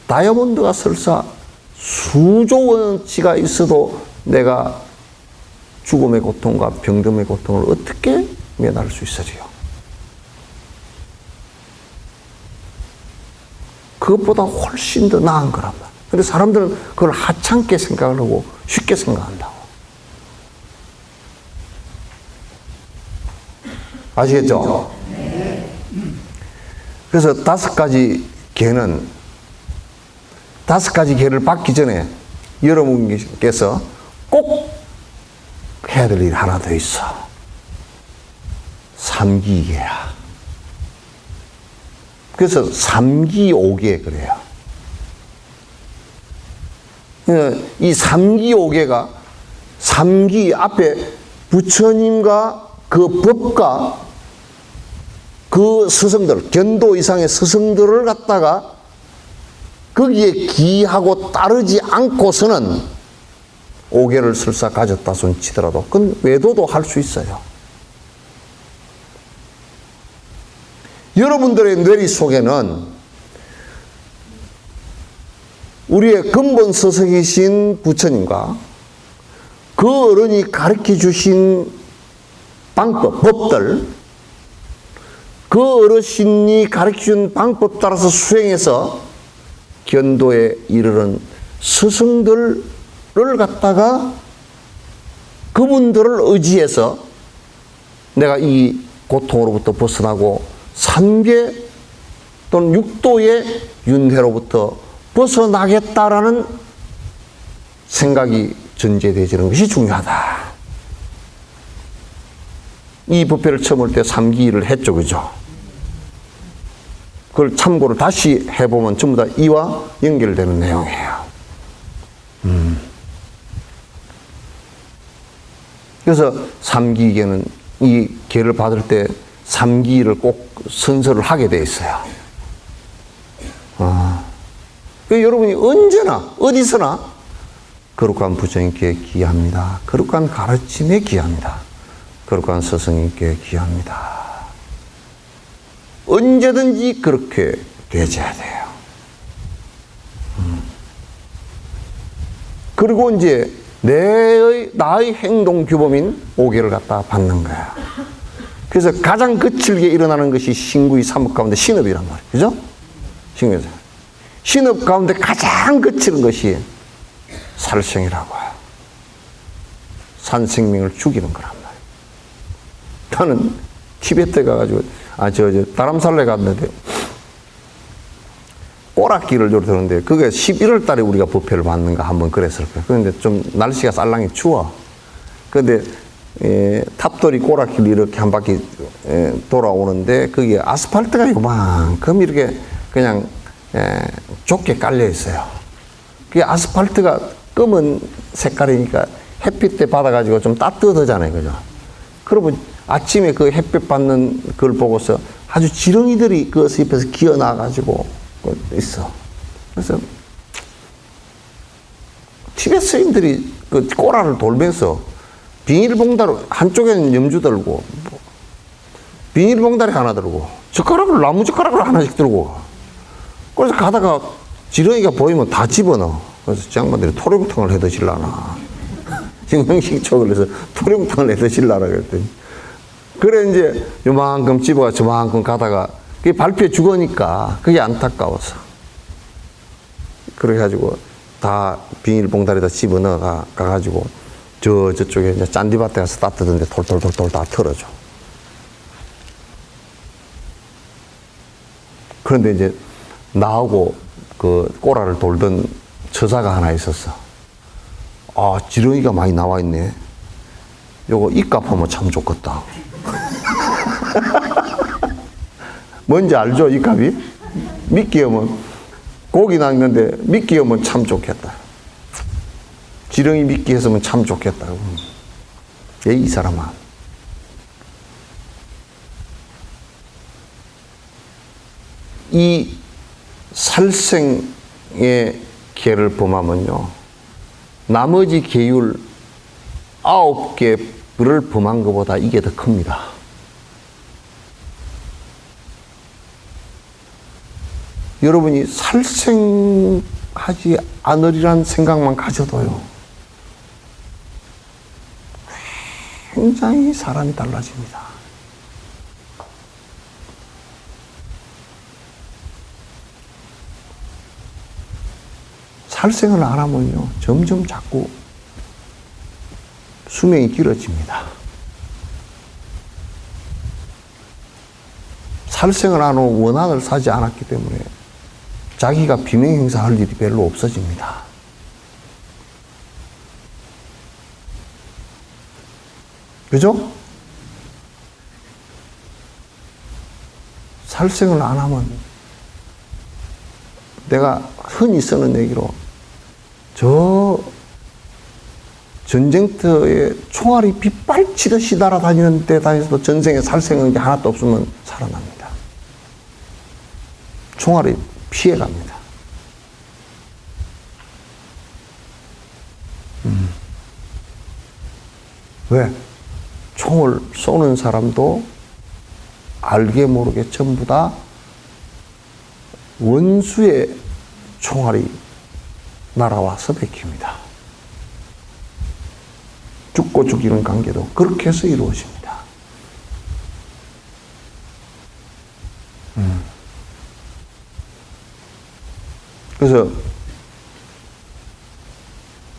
다이아몬드가 설사 수조 원어치가 있어도 내가 죽음의 고통과 병듦의 고통을 어떻게 면할 수 있어요? 그것보다 훨씬 더 나은 거란 말이야. 근데 사람들은 그걸 하찮게 생각을 하고 쉽게 생각한다고. 아시겠죠? 그래서 5가지 개는, 5가지 개를 받기 전에 여러분께서 꼭 해야 될 일이 하나 더 있어. 삼기계야. 그래서 3기 5개 그래요. 이 3기 5개가 3기 앞에 부처님과 그 법과 그 스승들, 견도 이상의 스승들을 갖다가 거기에 기하고 따르지 않고서는 5개를 설사 가졌다 손 치더라도 그건 외도도 할 수 있어요. 여러분들의 뇌리 속에는 우리의 근본 서석이신 부처님과 그 어른이 가르쳐 주신 방법, 법들, 그 어르신이 가르쳐 준 방법 따라서 수행해서 견도에 이르는 스승들을 갖다가 그분들을 의지해서 내가 이 고통으로부터 벗어나고 3계 또는 6도의 윤회로부터 벗어나겠다라는 생각이 전제되어지는 것이 중요하다. 이 법회를 처음 할 때 3기를 했죠, 그죠? 그걸 참고를 다시 해보면 전부 다 이와 연결되는 내용이에요. 그래서 3기계는 이 계를 받을 때 3기를 꼭 선서를 하게 돼 있어요. 여러분이 언제나 어디서나 거룩한 부처님께 기합니다. 거룩한 가르침에 기합니다. 거룩한 스승님께 기합니다. 언제든지 그렇게 되어야 돼요. 그리고 이제 나의 행동 규범인 5개를 갖다 받는 거야. 그래서 가장 거칠게 일어나는 것이 신구의 3업 가운데 신업이란 말이에요. 그죠? 신업이죠. 신업 가운데 가장 거치는 것이 살생이라고 해요. 산 생명을 죽이는 거란 말이에요. 나는 티베트에 가가지고, 다람살레 갔는데, 꼬락기를 들었는데, 그게 11월 달에 우리가 부패를 받는가 한번 그랬을 거예요. 그런데 좀 날씨가 쌀랑이 추워. 그런데, 탑돌이 꼬락길 이렇게 한 바퀴 돌아오는데, 그게 아스팔트가 요만큼 이렇게 그냥 좁게 깔려 있어요. 그게 아스팔트가 검은 색깔이니까 햇빛 때 받아가지고 좀 따뜻하잖아요. 그죠? 그러면 아침에 그 햇빛 받는 걸 보고서 아주 지렁이들이 그 숲에서 기어 나가지고 있어. 그래서 티베트 스님들이 그 꼬라를 돌면서 비닐봉다로 한쪽에는 염주 들고 비닐봉다리 하나 들고 젓가락을 나무 젓가락을 하나씩 들고 그래서 가다가 지렁이가 보이면 다 집어넣어. 그래서 장반들이 토룡탕을 해 드실라나 지금 형식적으로 해서 토룡탕을 해 드실라나 그랬더니 그래 이제 요만큼 집어가 저만큼 가다가 그게 발피에 죽으니까 그게 안타까워서 그래가지고 다 비닐봉다리에다 집어넣어 가가지고 저쪽에 이제 짠디밭에 가서 따뜻한데 돌돌돌돌 다 털어줘. 그런데 이제 나하고 그 꼬라를 돌던 처자가 하나 있었어. 아, 지렁이가 많이 나와 있네. 요거 입값 하면 참 좋겠다. 뭔지 알죠, 입값이? 미끼 하면 고기 낚는데 미끼 하면 참 좋겠다. 지렁이 미끼 했으면 참 좋겠다. 이 사람아. 이 살생의 개를 범하면요, 나머지 계율 9개를 범한 것보다 이게 더 큽니다. 여러분이 살생하지 않으리란 생각만 가져도요, 굉장히 사람이 달라집니다. 살생을 안 하면요, 점점 자꾸 수명이 길어집니다. 살생을 안 하고 원한을 사지 않았기 때문에 자기가 비명 행사할 일이 별로 없어집니다. 그죠? 살생을 안 하면 내가 흔히 쓰는 얘기로 저 전쟁터에 총알이 빗발치듯이 날아다니는 데 다니서도 전생에 살생한 게 하나도 없으면 살아납니다. 총알이 피해갑니다. 왜? 총을 쏘는 사람도 알게 모르게 전부 다 원수의 총알이 날아와서 베깁니다. 죽고 죽이는 관계도 그렇게 해서 이루어집니다. 그래서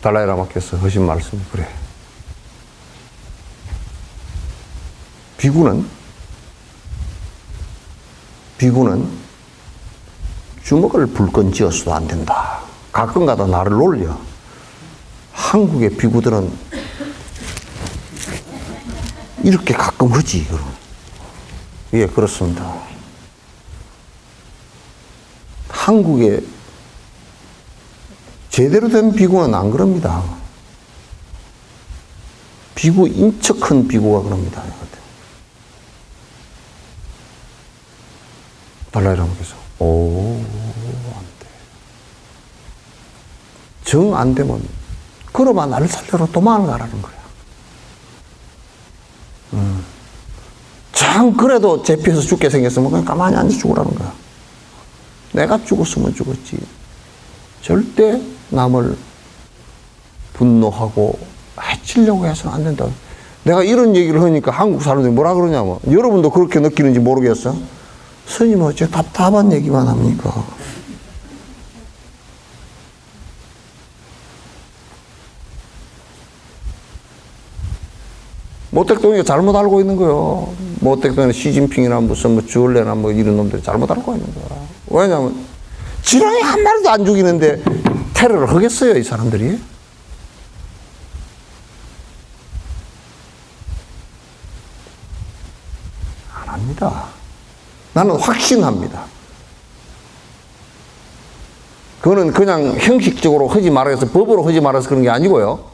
달라이라마께서 하신 말씀이 그래. 비구는 주먹을 불끈 쥐어서도 안 된다. 가끔가다 나를 놀려. 한국의 비구들은 이렇게 가끔 하지. 예, 그렇습니다. 한국의 제대로 된 비구는 안 그럽니다. 비구, 인척한 비구가 그럽니다. 달라이라마께서 안 돼. 정 안 되면 그러면 나를 살려러 도망을 가라는 거야. 참 그래도 제피해서 죽게 생겼으면 그냥 가만히 앉아 죽으라는 거야. 내가 죽었으면 죽었지. 절대 남을 분노하고 해치려고 해서는 안 된다. 내가 이런 얘기를 하니까 한국 사람들이 뭐라 그러냐면, 여러분도 그렇게 느끼는지 모르겠어? 스님 어째 답답한 얘기만 합니까? 모택동이가 잘못 알고 있는 거예요. 모택동은 시진핑이나 무슨 뭐 주얼레나 뭐 이런 놈들이 잘못 알고 있는 거야. 왜냐하면 지랑이 한 마리도 안 죽이는데 테러를 하겠어요, 이 사람들이? 안 합니다. 나는 확신합니다. 그거는 그냥 형식적으로 하지 말아서, 법으로 하지 말아서 그런 게 아니고요.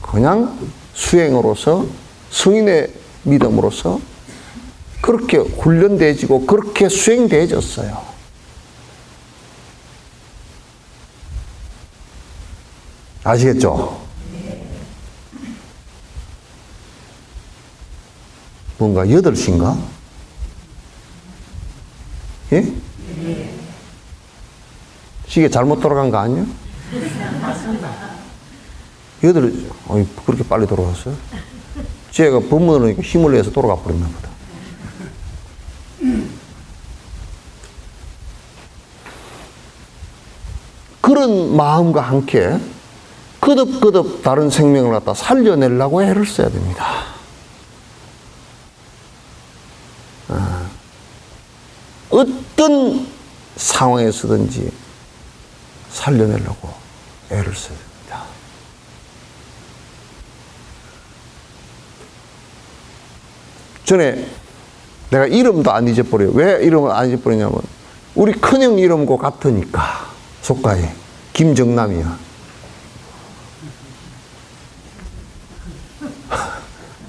그냥 수행으로서, 성인의 믿음으로서 그렇게 훈련되어지고 그렇게 수행되어졌어요. 아시겠죠? 뭔가 8시인가? 예? 시계 잘못 돌아간 거 아니에요? 8시, 그렇게 빨리 돌아갔어요? 제가 법문을 힘을 내서 돌아가 버렸나 보다. 그런 마음과 함께 거듭거듭 다른 생명을 갖다 살려내려고 애를 써야 됩니다. 어떤 상황에서든지 살려내려고 애를 써야 됩니다. 전에 내가 이름도 안 잊어버려요. 왜 이름을 안 잊어버리냐면 우리 큰형 이름과 같으니까. 속가에 김정남이야.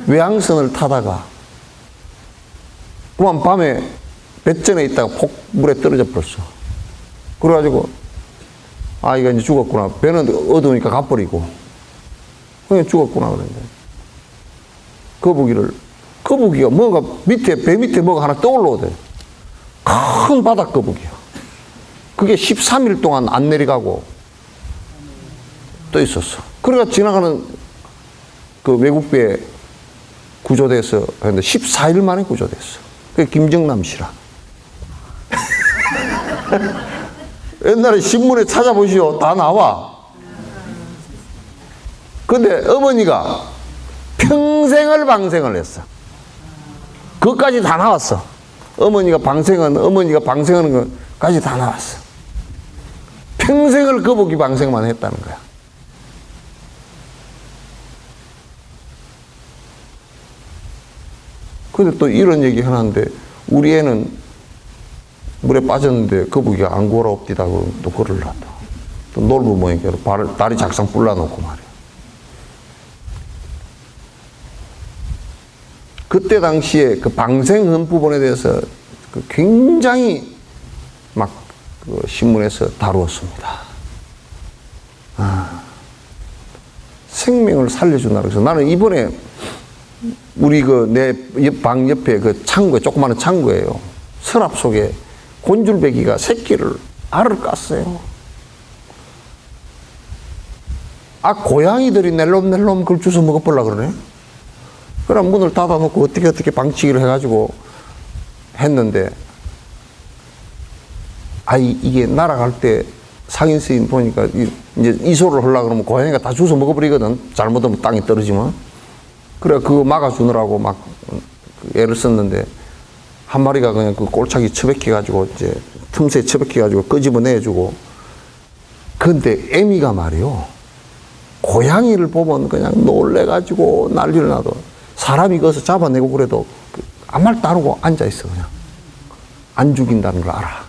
외항선을 타다가 그만 밤에 배전에 있다가 폭물에 떨어져 버렸어. 그래가지고 이가 이제 죽었구나. 배는 어두우니까 가버리고 그냥 죽었구나 그랬는데 거북이가 뭔가 배 밑에 뭐가 하나 떠올라오대. 큰 바닥 거북이야. 그게 13일 동안 안 내려가고 떠 있었어. 그래가 지나가는 그 외국배에 구조돼서 했는데 14일 만에 구조됐어. 그게 김정남 씨라. 옛날에 신문에 찾아보시오. 다 나와. 근데 어머니가 평생을 방생을 했어. 그것까지 다 나왔어. 어머니가 방생하는 것까지 다 나왔어. 평생을 거북이 방생만 했다는 거야. 근데 또 이런 얘기 하는데 우리 애는 물에 빠졌는데 거북이가 안 구하라 없디다 그러면 또 그럴라 또 놀부 모니까 다리 작상 불러놓고 말이야. 그때 당시에 그 방생헌 부분에 대해서 굉장히 막 그 신문에서 다루었습니다. 생명을 살려준다 그래서 나는 이번에 우리 내 방 옆에 그 창고에 조그마한 창고예요. 서랍 속에 곤줄배기가 알을 깠어요. 고양이들이 낼롬낼롬 그걸 주워 먹어보려고 그러네. 그럼 문을 닫아놓고 어떻게 방치기를 해가지고 했는데 이게 날아갈 때 상인 스님 보니까 이제 이소를 하려고 그러면 고양이가 다 주워 먹어버리거든. 잘못하면 땅에 떨어지면. 그래 그거 막아주느라고 막 애를 썼는데 한 마리가 그냥 그 꼴차기 처박혀가지고 이제 틈새 처박혀가지고 끄집어내주고. 근데 애미가 말이요. 고양이를 보면 그냥 놀래가지고 난리를 나도 사람이 거기서 잡아내고 그래도 아무 말도 안 하고 앉아있어. 그냥 안 죽인다는 걸 알아.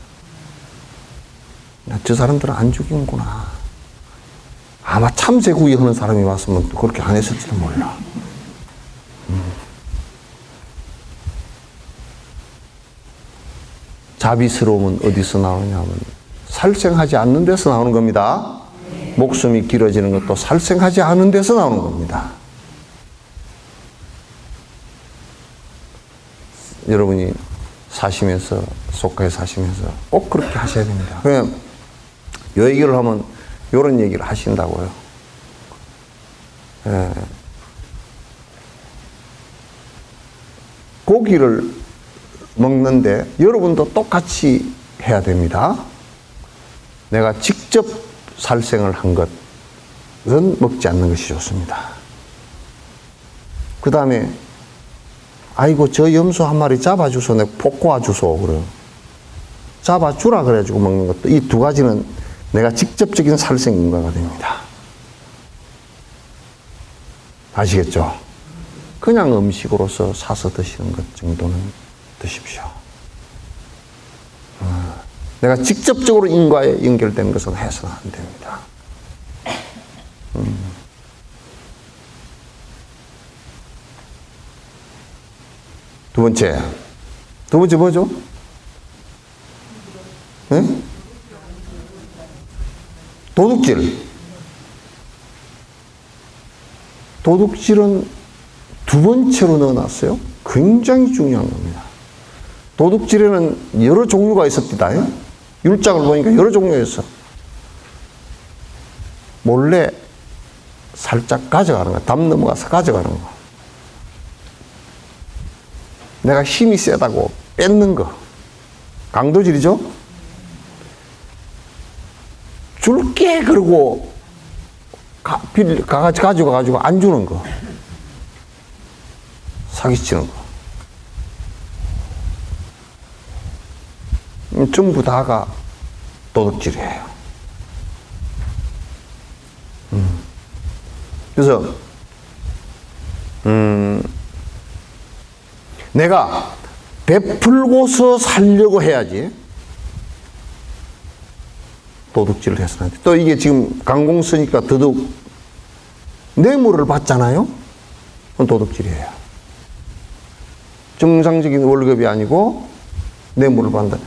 저 사람들은 안 죽이는구나. 아마 참새구이 하는 사람이 왔으면 그렇게 안 했을지도 몰라. 자비스러움은 어디서 나오냐면 살생하지 않는 데서 나오는 겁니다. 목숨이 길어지는 것도 살생하지 않은 데서 나오는 겁니다. 여러분이 사시면서 속가에 사시면서 꼭 그렇게 하셔야 됩니다. 그냥 요 얘기를 하면 요런 얘기를 하신다고요. 고기를 먹는데 여러분도 똑같이 해야 됩니다. 내가 직접 살생을 한 것은 먹지 않는 것이 좋습니다. 그 다음에 아이고 저 염소 한 마리 잡아주소, 내가 볶아 주소 그래요. 잡아주라 그래가지고 먹는 것도, 이 두 가지는 내가 직접적인 살생인과가 됩니다. 아시겠죠? 그냥 음식으로서 사서 드시는 것 정도는 드십시오. 내가 직접적으로 인과에 연결된 것은 해서는 안 됩니다. 두 번째 뭐죠? 네? 도둑질은 두 번째로 넣어놨어요. 굉장히 중요한 겁니다. 도둑질에는 여러 종류가 있었다. 율작을 보니까 여러 종류가 있어. 몰래 살짝 가져가는 거, 담 넘어가서 가져가는 거. 내가 힘이 세다고 뺏는 거. 강도질이죠? 줄게 그러고 가져가가지고 안 주는 거. 사기치는 거. 전부 다가 도둑질이에요. 그래서 내가 베풀고서 살려고 해야지 도둑질을 해서는 안 돼. 또 이게 지금 강공 쓰니까 더더욱 뇌물을 받잖아요. 그건 도둑질이에요. 정상적인 월급이 아니고 뇌물을 받는다.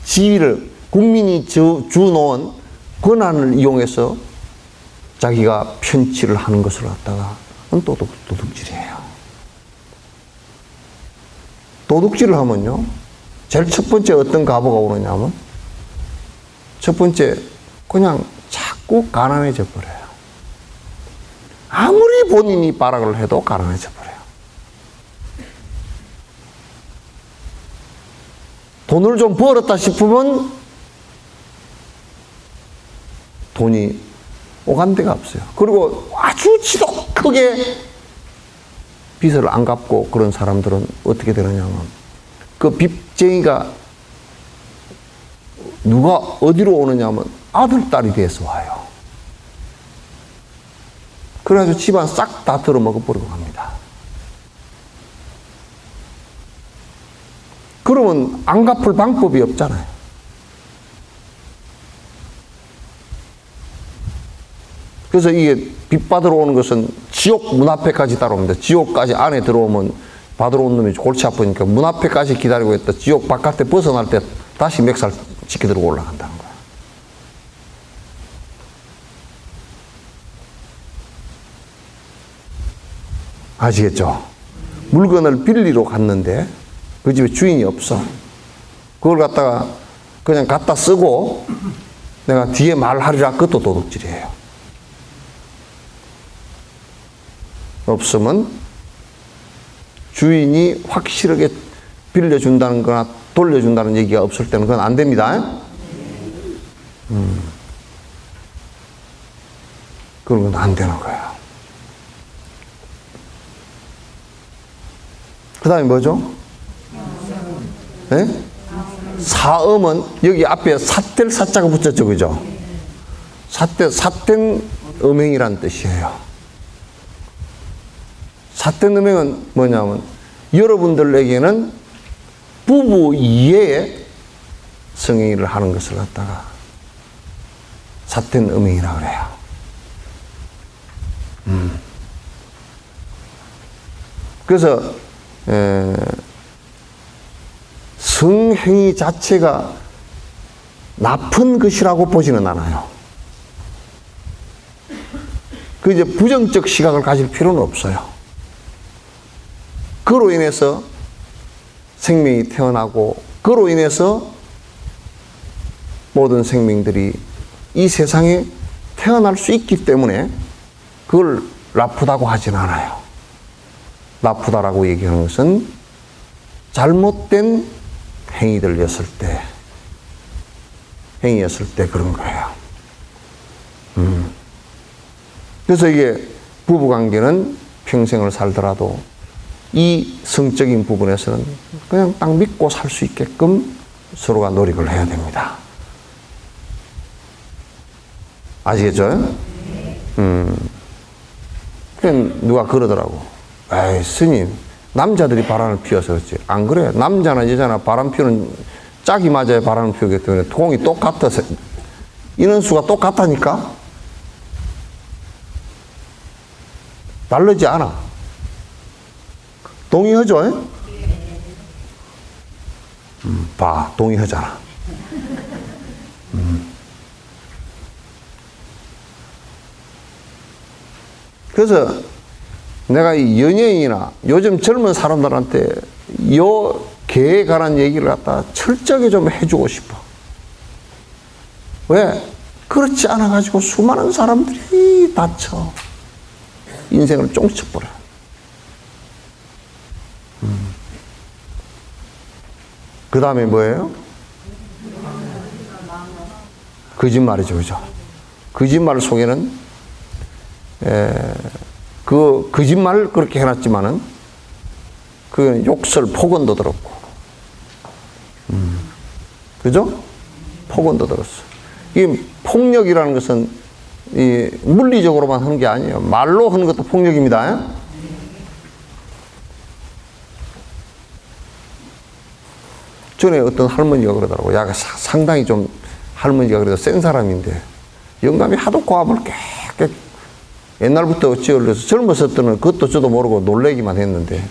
지위를, 국민이 주놓은 권한을 이용해서 자기가 편취를 하는 것을 갖다가 그건 도둑질이에요. 도둑질을 하면요, 제일 첫 번째 어떤 가보가 오느냐면, 첫 번째 그냥 자꾸 가난해져 버려요. 아무리 본인이 발악을 해도 가난해져 버려요. 돈을 좀 벌었다 싶으면 돈이 오간 데가 없어요. 그리고 아주 지독하게 빚을 안 갚고 그런 사람들은 어떻게 되느냐면, 그 빚쟁이가 누가 어디로 오느냐면 아들, 딸이 돼서 와요. 그래가지고 집안 싹 다 들어먹어버리고 갑니다. 그러면 안 갚을 방법이 없잖아요. 그래서 이게 빚 받으러 오는 것은 지옥 문 앞에까지 따라옵니다. 지옥까지 안에 들어오면 받으러 온 놈이 골치 아프니까 문 앞에까지 기다리고 있다. 지옥 바깥에 벗어날 때 다시 멱살 지켜 들고 올라간다는 거예요. 아시겠죠? 물건을 빌리러 갔는데 그 집에 주인이 없어. 그걸 갖다가 그냥 갖다 쓰고 내가 뒤에 말하리라, 그것도 도둑질이에요. 없으면 주인이 확실하게 빌려준다는 거나 돌려준다는 얘기가 없을 때는 그건 안 됩니다. 그런 건 안 되는 거예요. 그 다음에 뭐죠? 네? 사음은 여기 앞에 삿될 사자가 붙였죠, 그죠? 삿된 음행이란 뜻이에요. 삿된 음행은 뭐냐면 여러분들에게는 부부 이외에 성행위를 하는 것을 갖다가 삿된 음행이라고 그래요. 그래서 성행위 자체가 나쁜 것이라고 보지는 않아요. 그 이제 부정적 시각을 가질 필요는 없어요. 그로 인해서 생명이 태어나고 그로 인해서 모든 생명들이 이 세상에 태어날 수 있기 때문에 그걸 나쁘다고 하진 않아요. 나쁘다라고 얘기하는 것은 잘못된 행위였을 때 그런 거예요. 그래서 이게 부부관계는 평생을 살더라도 이 성적인 부분에서는 그냥 딱 믿고 살 수 있게끔 서로가 노력을 해야 됩니다. 아시겠죠? 그냥 누가 그러더라고. 에이, 스님, 남자들이 바람을 피워서 그렇지. 안 그래. 남자나 여자나 바람 피우는 짝이 맞아야 바람을 피우기 때문에 통이 똑같아서 인원수가 똑같다니까? 다르지 않아. 동의하죠? 봐, 동의하잖아. 그래서 내가 이 연예인이나 요즘 젊은 사람들한테 요 개에 관한 얘기를 갖다 철저하게 좀 해주고 싶어. 왜? 그렇지 않아가지고 수많은 사람들이 다쳐. 인생을 쫑쳐버려. 그 다음에 뭐예요? 거짓말이죠, 그죠? 거짓말 속에는 그 거짓말을 그렇게 해놨지만은 그 욕설, 폭언도 들었고, 그죠? 폭언도 들었어. 이 폭력이라는 것은 이 물리적으로만 하는 게 아니에요. 말로 하는 것도 폭력입니다. 전에 어떤 할머니가 그러더라고. 야, 상당히 좀 할머니가 그래도 센 사람인데 영감이 하도 고함을 깨끗 옛날부터 어찌 올려서 젊었을 때는 그것도 저도 모르고 놀래기만 했는데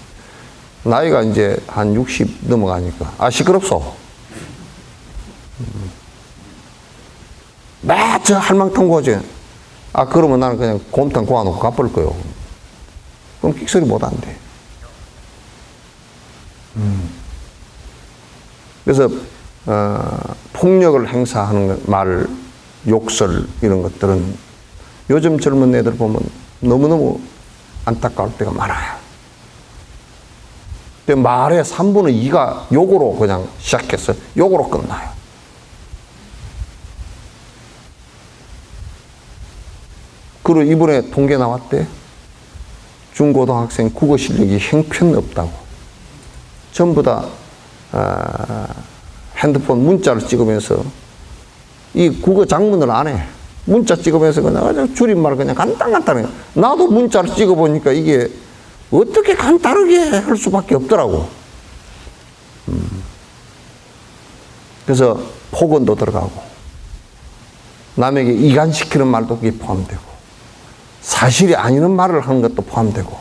나이가 이제 한 60 넘어가니까 아 시끄럽소. 저 할망텅 고지. 아 그러면 나는 그냥 곰탕 구워놓고 갚을 거요. 그럼 끽소리 못 한대. 그래서 폭력을 행사하는 말, 욕설 이런 것들은 요즘 젊은 애들 보면 너무너무 안타까울 때가 많아요. 근데 말의 3분의 2가 욕으로 그냥 시작해서 욕으로 끝나요. 그리고 이번에 통계 나왔대. 중고등학생 국어 실력이 형편없다고. 전부 다 핸드폰 문자를 찍으면서 이 국어 작문을 안 해. 문자 찍으면서 그냥 줄임말 그냥 간단간단해. 나도 문자를 찍어보니까 이게 어떻게 간단하게 할 수밖에 없더라고. 그래서 폭언도 들어가고 남에게 이간시키는 말도 그게 포함되고 사실이 아니는 말을 하는 것도 포함되고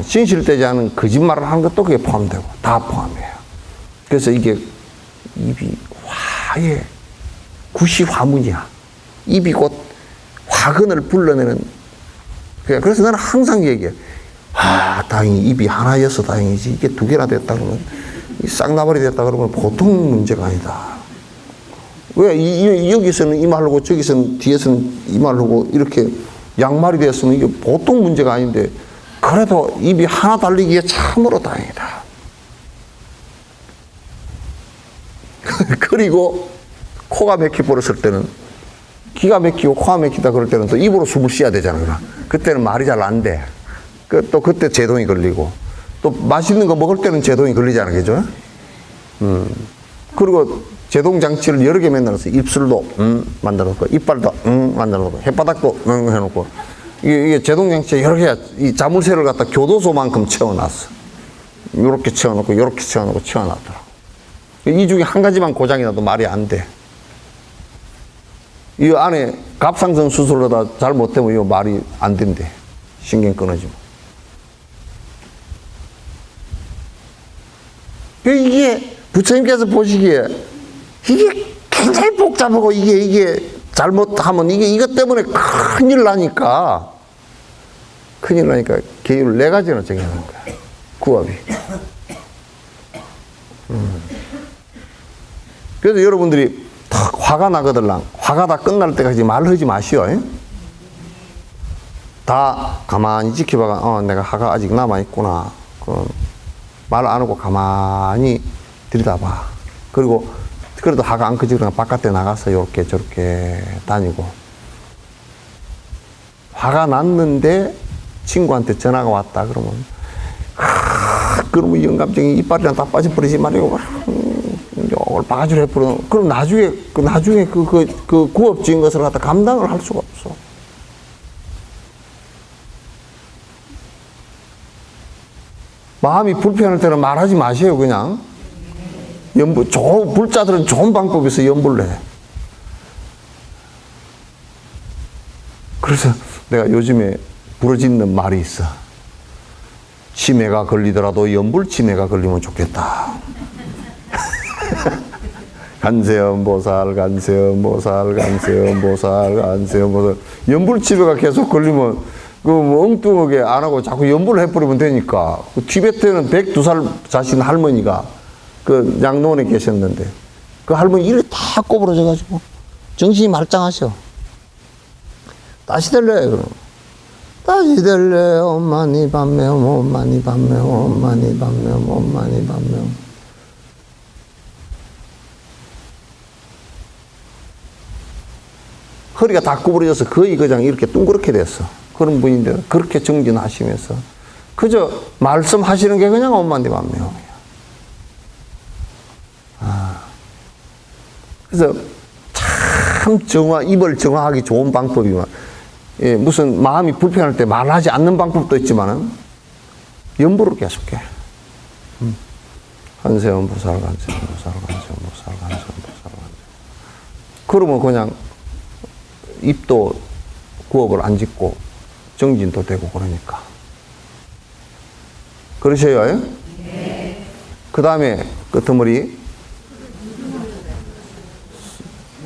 진실되지 않은 거짓말을 하는 것도 그게 포함되고 다 포함해요. 그래서 이게 입이 화의 구시화문이야. 입이 곧 화근을 불러내는. 그래서 나는 항상 얘기해. 다행히 입이 하나여서 다행이지. 이게 두 개나 됐다 그러면, 쌍나발이 됐다 그러면 보통 문제가 아니다. 왜? 여기서는 이 말하고 저기서는 뒤에서는 이 말하고 이렇게 양말이 됐으면 이게 보통 문제가 아닌데, 그래도 입이 하나 달리기에 참으로 다행이다. 그리고 코가 막히 버렸을 때는 기가 막히고 코가 막히다 그럴 때는 또 입으로 숨을 쉬어야 되잖아. 그때는 말이 잘 안 돼. 또 그때 제동이 걸리고 또 맛있는 거 먹을 때는 제동이 걸리잖아. 그죠? 그리고 제동 장치를 여러 개 만들어서 입술도 만들어 놓고 이빨도 만들어 놓고 혓바닥도 해놓고 이게 제동 장치에 여러 개 이 자물쇠를 갖다 교도소만큼 채워놨어. 요렇게 채워놓고 요렇게 채워놓고 채워놨더라고. 이 중에 한 가지만 고장이 나도 말이 안 돼. 이 안에 갑상선 수술을 하다 잘못되면 이 말이 안 된대. 신경 끊어지면. 이게 부처님께서 보시기에 이게 굉장히 복잡하고 이게 잘못하면 이것 때문에 큰일 나니까 계율을 4가지나 정해놓은 거야. 구업이. 그래서 여러분들이 탁 화가 나거들랑 화가 다 끝날 때까지 말하지 마시오. 다 가만히 지켜봐가 내가 화가 아직 남아있구나. 말 안 하고 가만히 들여다봐. 그리고 그래도 화가 안 커지고 바깥에 나가서 요렇게 저렇게 다니고 화가 났는데 친구한테 전화가 왔다 그러면 그러면 영감증이 이빨이랑 다 빠져버리지 말이고, 욕을 바가지로 해버려. 그럼 나중에 그 구업지은 것을 갖다 감당을 할 수가 없어. 마음이 불편할 때는 말하지 마세요, 그냥. 불자들은 좋은 방법이 있어, 연불을 해. 그래서 내가 요즘에 부러지는 말이 있어. 치매가 걸리더라도 연불 치매가 걸리면 좋겠다. 간세음보살, 간세음보살, 간세음보살, 간세음보살. 연불 치매가 계속 걸리면 뭐 엉뚱하게 안 하고 자꾸 연불을 해버리면 되니까. 티베트에는 102살 자신 할머니가 그 양로원에 계셨는데 그 할머니 이를 다 꼬부러져가지고 정신이 말짱하셔. 다시 될래 그럼. 다시 될래 엄마니 밤매 엄마니 밤매 엄마니 밤매 엄마니 밤매. 허리가 다 구부러져서 거의 그냥 이렇게 둥그렇게 됐어. 그런 분인데 그렇게 정진하시면서 그저 말씀하시는 게 그냥 엄마니 밤매요. 그래서 참 입을 정화하기 좋은 방법이만, 예, 무슨 마음이 불편할 때 말하지 않는 방법도 있지만은 연부를 계속해. 간세음보살, 간세음보살, 간세음보살, 간세음보살. 그러면 그냥 입도 구업을 안 짓고 정진도 되고 그러니까. 그러셔요? 네. 그 다음에 끄트머리.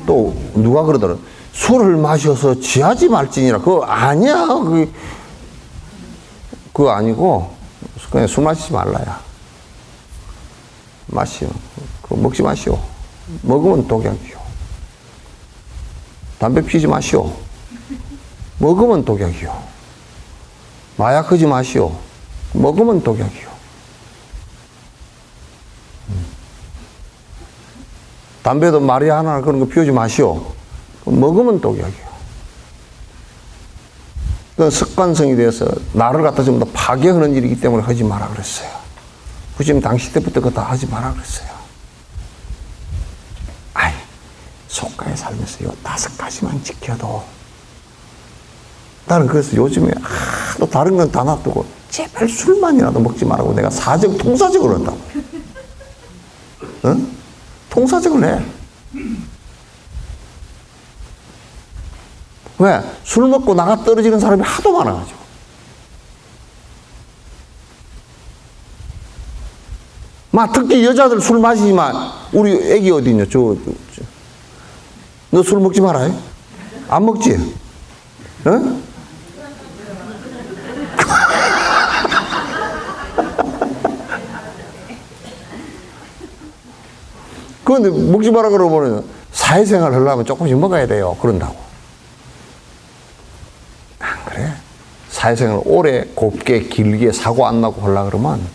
또 누가 그러더라. 술을 마셔서 취하지 말지니라. 그거 아니야. 그거 아니고 그냥 술 마시지 말라야. 마시오. 그거 먹지 마시오. 먹으면 독약이요. 담배 피지 마시오. 먹으면 독약이요. 마약 하지 마시오. 먹으면 독약이요. 담배도 말이 하나 그런 거 피우지 마시오. 먹으면 독약이요. 그 습관성이 돼서 나를 갖다 좀 더 파괴하는 일이기 때문에 하지 마라 그랬어요. 부처님 당시 때부터 그거 다 하지 마라 그랬어요. 아이, 속가에 살면서 요 5가지만 지켜도. 나는 그래서 요즘에 또 다른 건 다 놔두고 제발 술만이라도 먹지 말라고 내가 통사적으로 한다고. 응? 통사적을 해. 왜? 술 먹고 나가 떨어지는 사람이 하도 많아가지고. 특히 여자들 술 마시지 마. 우리 애기 어디 있냐? 너 술 먹지 마라. 안 먹지? 응? 그런데 먹지 마라 그러면 사회생활 하려면 조금씩 먹어야 돼요. 그런다고. 안 그래? 사회생활 오래 곱게 길게 사고 안 나고 하려고 그러면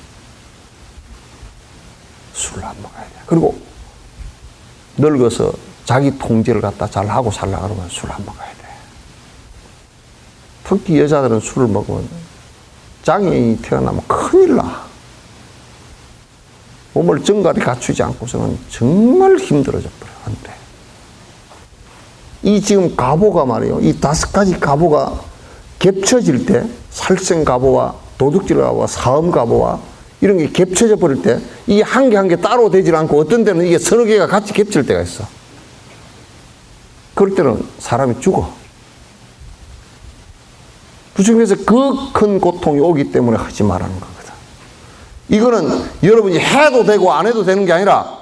술을 안 먹어야 돼. 그리고 늙어서 자기 통제를 갖다 잘 하고 살려고 그러면 술을 안 먹어야 돼. 특히 여자들은 술을 먹으면 장애인이 태어나면 큰일 나. 몸을 정갈히 갖추지 않고서는 정말 힘들어져 버려. 안 돼. 이 지금 가보가 말이에요. 이 5가지 가보가 겹쳐질 때, 살생 가보와 도둑질 가보와 사음 가보와 이런 게 겹쳐져 버릴 때, 이게 한 개 한 개 따로 되질 않고 어떤 때는 이게 서너 개가 같이 겹칠 때가 있어. 그럴 때는 사람이 죽어. 부처님께서 그 큰 고통이 오기 때문에 하지 말라는 거거든. 이거는 여러분이 해도 되고 안 해도 되는 게 아니라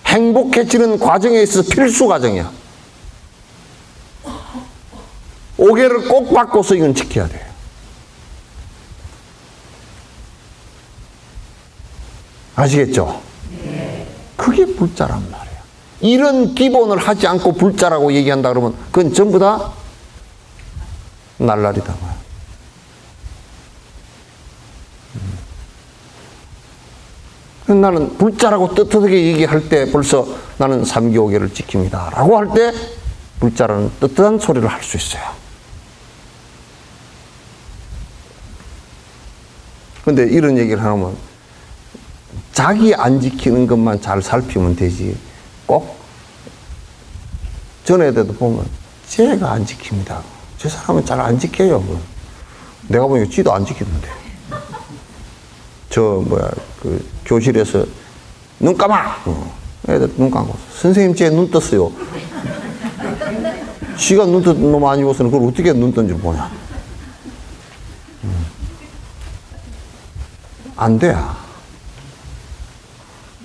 행복해지는 과정에 있어서 필수 과정이야. 5개를 꼭 바꿔서 이건 지켜야 돼요. 아시겠죠? 그게 불자란 말이에요. 이런 기본을 하지 않고 불자라고 얘기한다 그러면 그건 전부 다 날라리다 말이에요. 나는 불자라고 떳떳하게 얘기할 때 벌써 나는 3기 5개를 지킵니다 라고 할 때 불자라는 떳떳한 소리를 할 수 있어요. 그런데 이런 얘기를 하면 자기 안 지키는 것만 잘 살피면 되지. 꼭 전에도 보면 쟤가 안 지킵니다. 저 사람은 잘 안 지켜요. 내가 보니까 쥐도 안 지키는데. 그 교실에서 눈 감아. 애들 눈 감고 선생님 쟤 눈 떴어요. 쥐가 눈 뜬 놈 아니고서는 그걸 어떻게 눈 뜬 줄 보냐. 안 돼.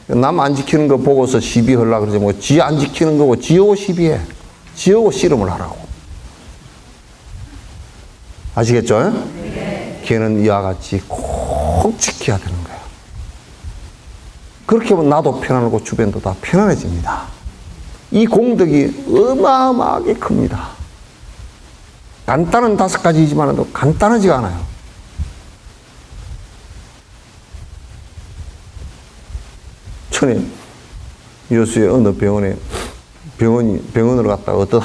남 안 지키는 거 보고서 시비하려고 그러지 뭐 지 안 지키는 거고 지하고 시비해. 지하고 씨름을 하라고. 아시겠죠? 네. 걔는 이와 같이 꼭 지켜야 되는 거예요. 그렇게 하면 나도 편안하고 주변도 다 편안해집니다. 이 공덕이 어마어마하게 큽니다. 간단한 5가지이지만 간단하지가 않아요. 전에 여수의 어느 병원을 갔다가 어떤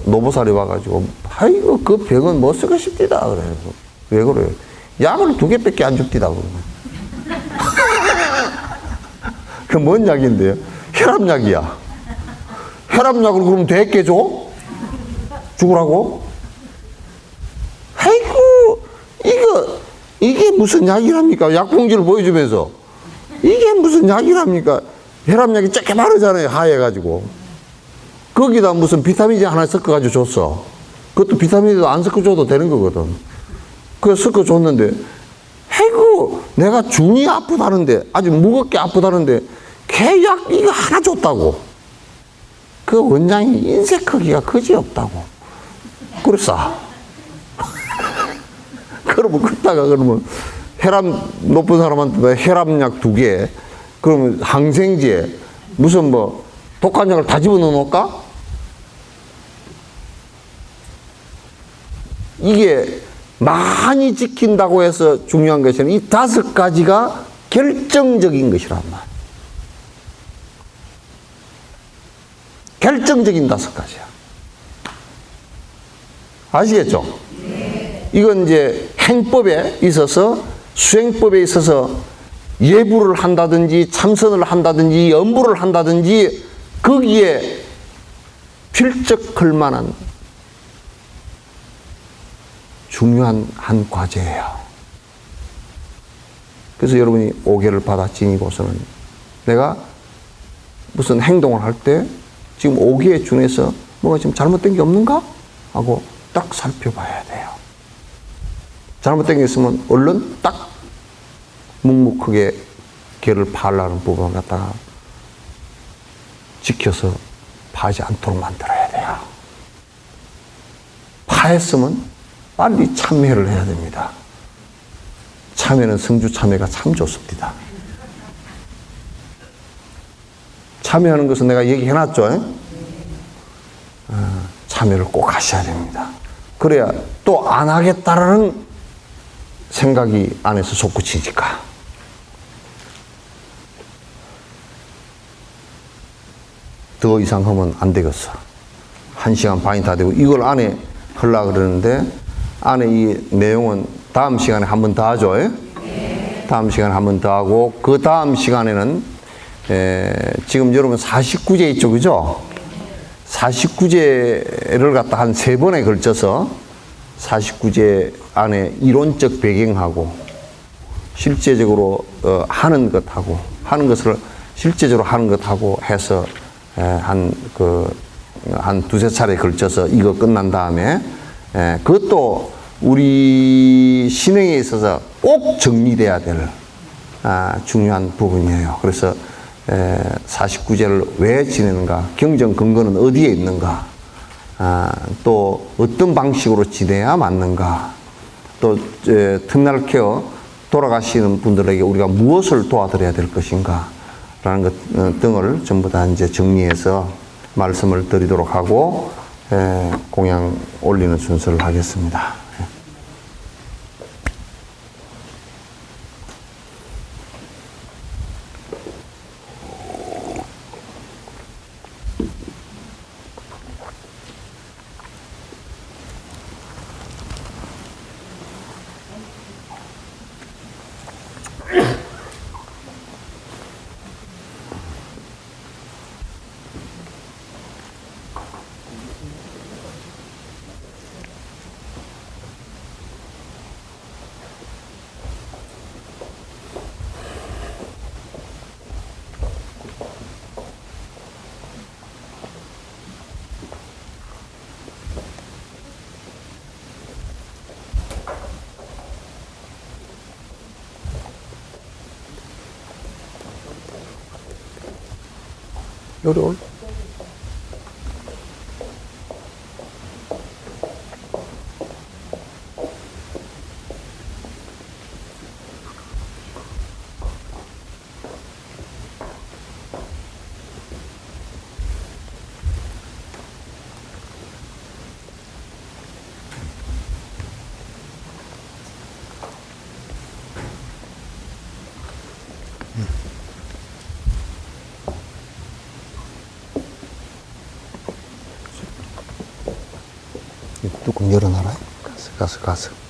노보살이 와가지고, 아이고, 그 병은 못 쓰고 싶디다. 그래서. 왜 그래요? 약을 2개밖에 안 줍디다. 그 뭔 약인데요? 혈압약이야. 혈압약을 그러면 되게 줘? 죽으라고? 아이고, 이게 무슨 약이랍니까? 약봉지를 보여주면서. 이게 무슨 약이랍니까? 혈압약이 쫙게 바르잖아요. 하얘가지고. 거기다 무슨 비타민제 하나 섞어가지고 줬어. 그것도 비타민제도 안 섞어줘도 되는 거거든. 그래서 섞어줬는데, 아이고, 내가 중이 아프다는데, 아주 무겁게 아프다는데, 걔약 이거 하나 줬다고. 그 원장이 인쇄 크기가 그지없다고. 그랬어. 그러면 그따가 그러면 혈압 높은 사람한테 혈압약 2개, 그러면 항생제, 무슨 뭐 독한 약을 다 집어넣어 놓을까? 이게 많이 지킨다고 해서 중요한 것은 이 5가지가 결정적인 것이란 말. 결정적인 5가지야. 아시겠죠? 네. 이건 이제 행법에 있어서, 수행법에 있어서 예불을 한다든지 참선을 한다든지 연불을 한다든지 거기에 필적할 만한 중요한 한 과제예요. 그래서 여러분이 오계를 받아 지니고서는 내가 무슨 행동을 할 때 지금 오계에 준해서 뭐가 지금 잘못된 게 없는가? 하고 딱 살펴봐야 돼요. 잘못된 게 있으면 얼른 딱 묵묵하게 개를 파하려는 부분을 갖다가 지켜서 파지 않도록 만들어야 돼요. 파했으면 빨리 참회를 해야 됩니다. 참회는 성주 참회가 참 좋습니다. 참회하는 것은 내가 얘기해놨죠. 참회를 꼭 하셔야 됩니다. 그래야 또 안 하겠다라는 생각이 안에서 솟구치니까. 더 이상 하면 안 되겠어. 1시간 반이 다 되고 이걸 안에 하려고 그러는데 안에 이 내용은 다음 시간에 한 번 더 하죠. 네. 다음 시간에 한 번 더 하고 그 다음 시간에는 지금 여러분 49제 있죠. 그죠? 49제를 갖다 한 3번에 걸쳐서 49제 안에 이론적 배경하고 실제적으로 하는 것하고 하는 것을 실제적으로 하는 것하고 해서 한 2-3차례에 걸쳐서 이거 끝난 다음에 그것도 우리 신행에 있어서 꼭 정리돼야 될 중요한 부분이에요. 그래서 49제를 왜 지내는가, 경전 근거는 어디에 있는가, 또 어떤 방식으로 지내야 맞는가, 또 틈날 케어 돌아가시는 분들에게 우리가 무엇을 도와드려야 될 것인가 라는 것 등을 전부 다 이제 정리해서 말씀을 드리도록 하고 공양 올리는 순서를 하겠습니다. 요리 올. 뚜껑 열어놔라. 가서.